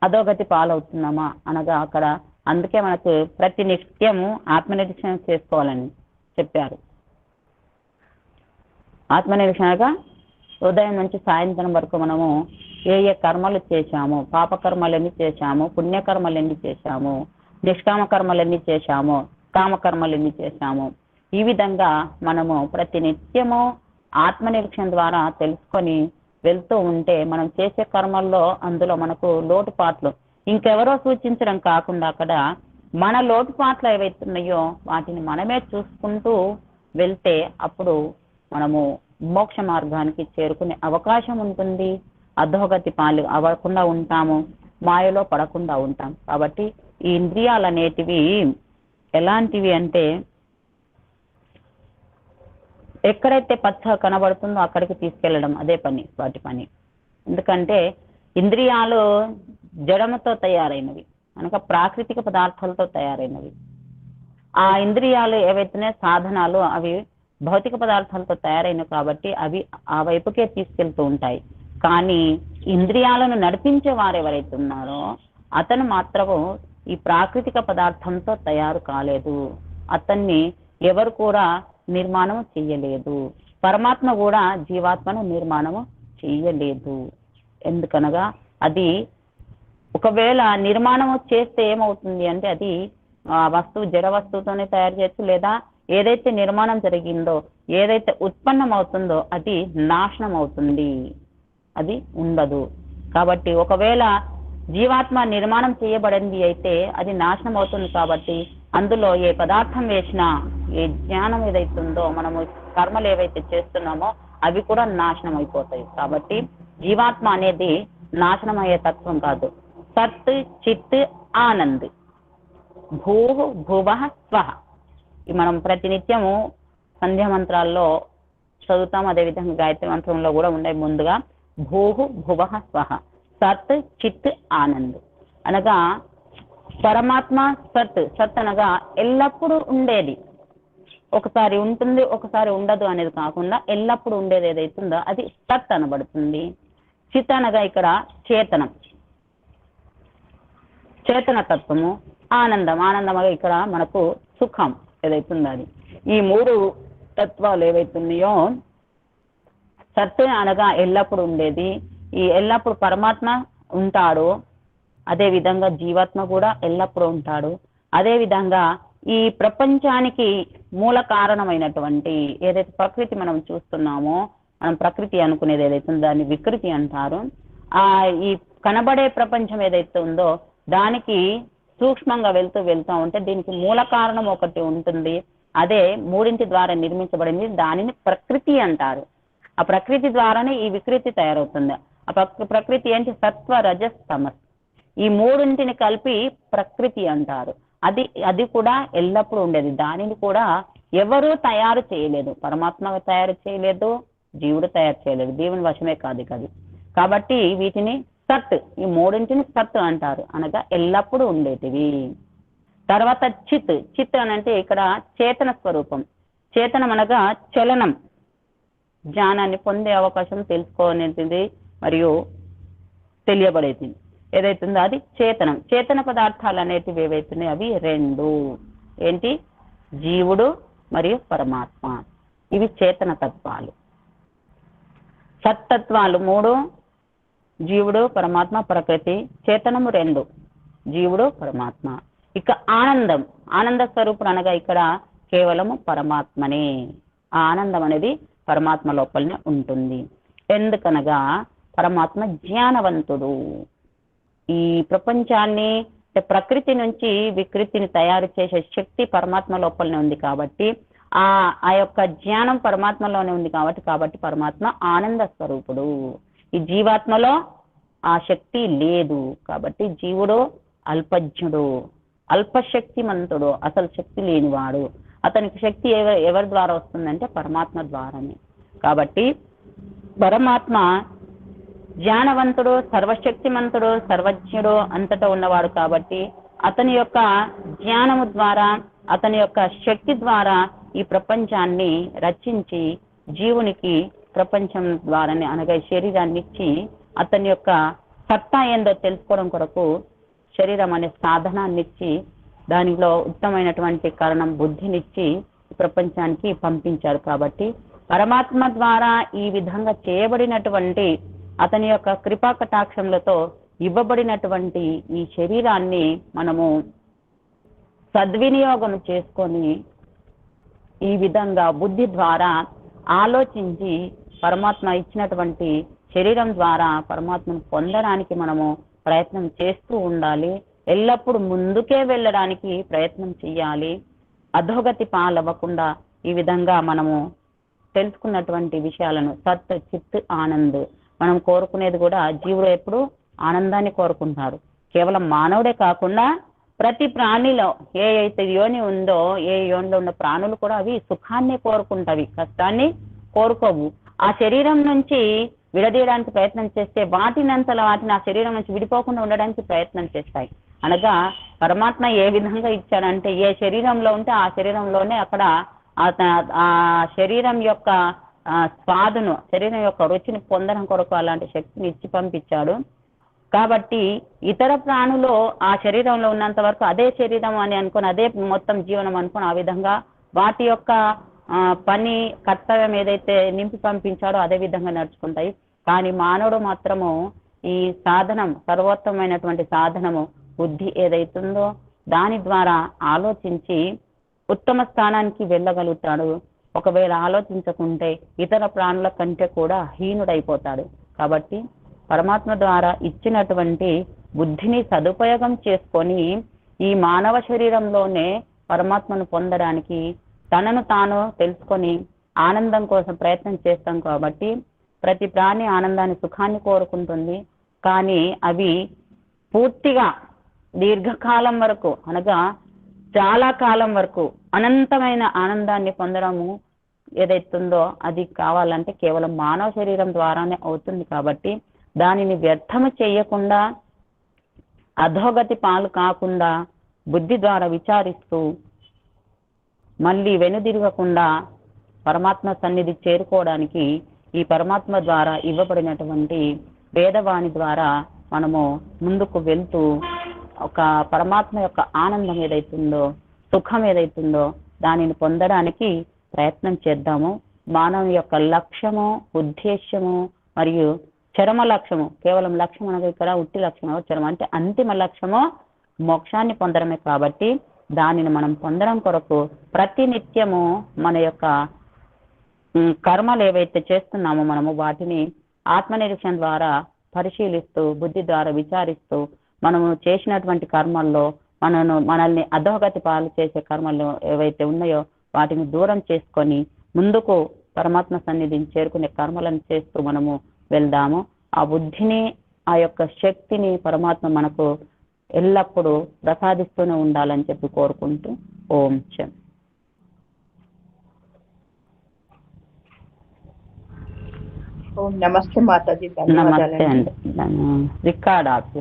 అధోగతి పాలవుతున్నామా అనగా అక్కడ. అందుకే మనకు ప్రతి నిత్యము ఆత్మనిరీక్షణ చేసుకోవాలని చెప్పారు. ఆత్మనిరీక్షణగా ఉదయం నుంచి సాయంత్రం వరకు మనము ఏ ఏ కర్మలు చేశాము, పాపకర్మలు ఎన్ని చేశాము, పుణ్యకర్మలు ఎన్ని చేశాము, నిష్కామ కర్మలు ఎన్ని చేశాము, కామకర్మలు ఎన్ని చేశాము, ఈ విధంగా మనము ప్రతి నిత్యము ఆత్మనిరీక్షణ ద్వారా తెలుసుకొని వెళ్తూ ఉంటే మనం చేసే కర్మల్లో అందులో మనకు లోటుపాట్లు ఇంకెవరో సూచించడం కాకుండా అక్కడ మన లోటుపాట్లు ఏవైతున్నాయో వాటిని మనమే చూసుకుంటూ వెళ్తే అప్పుడు మనము మోక్ష మార్గానికి చేరుకునే అవకాశం ఉంటుంది. అధోగతి పాలు అవ్వకుండా ఉంటాము, మాయలో పడకుండా ఉంటాం. కాబట్టి ఈ ఇంద్రియాలు అనేటివి ఎలాంటివి అంటే ఎక్కడైతే పచ్చ కనబడుతుందో అక్కడికి తీసుకెళ్లడం, అదే పని వాటి పని. ఎందుకంటే ఇంద్రియాలు జడముతో తయారైనవి, అనగా ప్రాకృతిక పదార్థాలతో తయారైనవి. ఆ ఇంద్రియాలు ఏవైతున్నాయో సాధనాలు అవి భౌతిక పదార్థాలతో తయారైనవి కాబట్టి అవి ఆ వైపుకే తీసుకెళ్తూ ఉంటాయి. కానీ ఇంద్రియాలను నడిపించే వారు ఎవరైతే ఉన్నారో అతను మాత్రము ఈ ప్రాకృతిక పదార్థంతో తయారు కాలేదు. అతన్ని ఎవరు కూడా నిర్మాణం చెయ్యలేదు. పరమాత్మ కూడా జీవాత్మను నిర్మాణము చెయ్యలేదు. ఎందుకనగా అది ఒకవేళ నిర్మాణము చేస్తే ఏమవుతుంది అంటే అది వస్తువు జడ వస్తువుతోనే తయారు చేయొచ్చు, లేదా ఏదైతే నిర్మాణం జరిగిందో ఏదైతే ఉత్పన్నం అవుతుందో అది నాశనం అవుతుంది, అది ఉండదు. కాబట్టి ఒకవేళ జీవాత్మ నిర్మాణం చేయబడింది అయితే అది నాశనం అవుతుంది. కాబట్టి అందులో ఏ పదార్థం వేసినా, ఏ జ్ఞానం ఏదైతుందో, మనము కర్మలు ఏవైతే చేస్తున్నామో అవి కూడా నాశనం అయిపోతాయి. కాబట్టి జీవాత్మ అనేది నాశనం అయ్యే తత్వం కాదు. సత్ చిత్ ఆనంద్ భూ భువ స్వహ, మనం ప్రతినిత్యము సంధ్యా మంత్రాల్లో చదువుతాం. అదేవిధంగా గాయత్రి మంత్రంలో కూడా ఉండే ముందుగా భూ భువ స్వహ, సత్ చిత్ ఆనంద్ అనగా పరమాత్మ సత్. సత్ అనగా ఎల్లప్పుడూ ఉండేది, ఒకసారి ఉంటుంది ఒకసారి ఉండదు అనేది కాకుండా ఎల్లప్పుడూ ఉండేది ఏదైతుందో అది సత్ అనబడుతుంది. చిత్ అనగా ఇక్కడ చేతనం, చేతన తత్వము. ఆనందం, ఆనందమగా ఇక్కడ మనకు సుఖం ఏదైతుందో అది. ఈ మూడు తత్వాలు ఏవైతున్నాయో సత్ అనగా ఎల్లప్పుడు ఉండేది, ఈ ఎల్లప్పుడు పరమాత్మ ఉంటాడు, అదే విధంగా జీవాత్మ కూడా ఎల్లప్పుడూ ఉంటాడు. అదే విధంగా ఈ ప్రపంచానికి మూల కారణమైనటువంటి ఏదైతే ప్రకృతి మనం చూస్తున్నామో, మనం ప్రకృతి అనుకునేది ఏదైతే ఉందో దాన్ని వికృతి అంటారు. ఈ కనబడే ప్రపంచం ఏదైతే ఉందో దానికి సూక్ష్మంగా వెళ్తూ ఉంటే దీనికి మూల కారణం ఒకటి ఉంటుంది. అదే మూడింటి ద్వారా నిర్మించబడింది, దానిని ప్రకృతి అంటారు. ఆ ప్రకృతి ద్వారానే ఈ వికృతి తయారవుతుంది. ఆ ప్రకృతి ఏంటి? సత్వ రజస్ తమస్, ఈ మూడింటిని కలిపి ప్రకృతి అంటారు. అది కూడా ఎల్లప్పుడూ ఉండేది. దానిని కూడా ఎవరూ తయారు చేయలేదు, పరమాత్మ తయారు చేయలేదు, జీవుడు తయారు చేయలేదు, దేవుని వశమే కాదు అది. కాబట్టి వీటిని సత్, ఈ మూడింటిని సత్ అంటారు, అనగా ఎల్లప్పుడూ ఉండేటివి. తర్వాత చిత్, చిత్ అని అంటే ఇక్కడ చేతన స్వరూపం. చేతనం అనగా చలనం, జ్ఞానాన్ని పొందే అవకాశం, తెలుసుకోనేది మరియు తెలియబడేది ఏదైతుందో అది చేతనం. చేతన పదార్థాలు అనేటివి ఏవైతున్నాయి అవి రెండు, ఏంటి? జీవుడు మరియు పరమాత్మ, ఇవి చేతన తత్వాలు. సత్తత్వాలు మూడు, జీవుడు పరమాత్మ ప్రకృతి. చేతనము రెండు, జీవుడు పరమాత్మ. ఇక ఆనందం, ఆనంద స్వరూపుడు అనగా ఇక్కడ కేవలము పరమాత్మనే. ఆ ఆనందం అనేది పరమాత్మ లోపలనే ఉంటుంది. ఎందుకనగా పరమాత్మ జ్ఞానవంతుడు. ఈ ప్రపంచాన్ని ప్రకృతి నుంచి వికృతిని తయారు చేసే శక్తి పరమాత్మ లోపలనే ఉంది. కాబట్టి ఆ ఆ యొక్క జ్ఞానం పరమాత్మలోనే ఉంది కాబట్టి పరమాత్మ ఆనంద స్వరూపుడు. ఈ జీవాత్మలో ఆ శక్తి లేదు కాబట్టి జీవుడు అల్పజ్ఞుడు, అల్పశక్తిమంతుడు, అసలు శక్తి లేనివాడు. అతనికి శక్తి ఎవరి ద్వారా వస్తుందంటే పరమాత్మ ద్వారానే. కాబట్టి పరమాత్మ జ్ఞానవంతుడు, సర్వశక్తిమంతుడు, సర్వజ్ఞుడు, అంతటా ఉన్నవాడు కాబట్టి అతని యొక్క జ్ఞానము ద్వారా, అతని యొక్క శక్తి ద్వారా ఈ ప్రపంచాన్ని రచించి జీవునికి ప్రపంచం ద్వారానే అనగా శరీరాన్ని ఇచ్చి అతని యొక్క సత్తా ఏందో తెలుసుకోవడం కొరకు శరీరం అనే సాధనాన్ని ఇచ్చి దానిలో ఉత్తమైనటువంటి కారణం బుద్ధినిచ్చి ప్రపంచానికి పంపించారు. కాబట్టి పరమాత్మ ద్వారా ఈ విధంగా చేయబడినటువంటి అతని యొక్క కృపా కటాక్షములతో ఇవ్వబడినటువంటి ఈ శరీరాన్ని మనము సద్వినియోగం చేసుకొని ఈ విధంగా బుద్ధి ద్వారా ఆలోచించి పరమాత్మ ఇచ్చినటువంటి శరీరం ద్వారా పరమాత్మను పొందడానికి మనము ప్రయత్నం చేస్తూ ఉండాలి. ఎల్లప్పుడూ ముందుకే వెళ్ళడానికి ప్రయత్నం చేయాలి. అధోగతి పాలవ్వకుండా ఈ విధంగా మనము తెలుసుకున్నటువంటి విషయాలను సత్ చిత్ ఆనంద్ మనం కోరుకునేది కూడా జీవుడు ఎప్పుడు ఆనందాన్ని కోరుకుంటారు. కేవలం మానవుడే కాకుండా ప్రతి ప్రాణిలో ఏ అయితే యోని ఉందో ఏ యోనిలో ఉన్న ప్రాణులు కూడా అవి సుఖాన్ని కోరుకుంటావి, కష్టాన్ని కోరుకోవు. ఆ శరీరం నుంచి విడదీయడానికి ప్రయత్నం చేస్తే వాటిని ఆ శరీరం నుంచి విడిపోకుండా ఉండడానికి ప్రయత్నం చేస్తాయి. అనగా పరమాత్మ ఏ విధంగా ఇచ్చాడంటే ఏ శరీరంలో ఉంటే ఆ శరీరంలోనే అక్కడ ఆ శరీరం యొక్క స్వాదును, శరీరం యొక్క రుచిని పొందడం కొరకు అలాంటి శక్తిని ఇచ్చి పంపించాడు. కాబట్టి ఇతర ప్రాణులు ఆ శరీరంలో ఉన్నంత వరకు అదే శరీరం అని అనుకుని అదే మొత్తం జీవనం అనుకుని ఆ విధంగా వాటి యొక్క పని కర్తవ్యం ఏదైతే నింపి పంపించాడో అదే విధంగా నడుచుకుంటాయి. కానీ మానవుడు మాత్రము ఈ సాధనం, సర్వోత్తమైనటువంటి సాధనము బుద్ధి ఏదైతుందో దాని ద్వారా ఆలోచించి ఉత్తమ స్థానానికి వెళ్ళగలుగుతాడు. ఒకవేళ ఆలోచించకుంటే ఇతర ప్రాణుల కంటే కూడా హీనుడైపోతాడు. కాబట్టి పరమాత్మ ద్వారా ఇచ్చినటువంటి బుద్ధిని సదుపయోగం చేసుకొని ఈ మానవ శరీరంలోనే పరమాత్మను పొందడానికి తనను తాను తెలుసుకొని ఆనందం కోసం ప్రయత్నం చేస్తాం. కాబట్టి ప్రతి ప్రాణి ఆనందాన్ని, సుఖాన్ని కోరుకుంటుంది. కానీ అవి పూర్తిగా దీర్ఘకాలం వరకు అనగా చాలా కాలం వరకు అనంతమైన ఆనందాన్ని పొందడము ఏదైతుందో అది కావాలంటే కేవలం మానవ శరీరం ద్వారానే అవుతుంది. కాబట్టి దానిని వ్యర్థము చేయకుండా, అధోగతి పాలు కాకుండా బుద్ధి ద్వారా విచారిస్తూ మళ్ళీ వెనుదిరగకుండా పరమాత్మ సన్నిధి చేరుకోవడానికి ఈ పరమాత్మ ద్వారా ఇవ్వబడినటువంటి వేదవాణి ద్వారా మనము ముందుకు వెళ్తూ ఒక పరమాత్మ యొక్క ఆనందం ఏదైతుందో, సుఖం ఏదైతుందో దానిని పొందడానికి ప్రయత్నం చేద్దాము. మానవుని యొక్క లక్ష్యము, ఉద్దేశ్యము మరియు చరమ లక్ష్యము, కేవలం లక్ష్యం అనగా ఇక్కడ ఉట్టి లక్ష్యం చరమ అంటే అంతిమ లక్ష్యము మోక్షాన్ని పొందడమే. కాబట్టి దానిని మనం పొందడం కొరకు ప్రతి నిత్యము మన యొక్క కర్మలు ఏవైతే చేస్తున్నామో మనము వాటిని ఆత్మనిరీక్షణ ద్వారా పరిశీలిస్తూ బుద్ధి ద్వారా విచారిస్తూ మనము చేసినటువంటి కర్మల్లో మనల్ని అధోగతి పాలు చేసే కర్మలు ఏవైతే ఉన్నాయో వాటిని దూరం చేసుకొని ముందుకు పరమాత్మ సన్నిధిని చేరుకునే కర్మలను చేస్తూ మనము వెళ్దాము. ఆ బుద్ధిని, ఆ యొక్క శక్తిని పరమాత్మ మనకు ఎల్లప్పుడూ ప్రసాదిస్తూనే ఉండాలని చెప్పి కోరుకుంటూ ఓం శం. నమస్తే మాతాజీ. నమస్తే అండి. Record of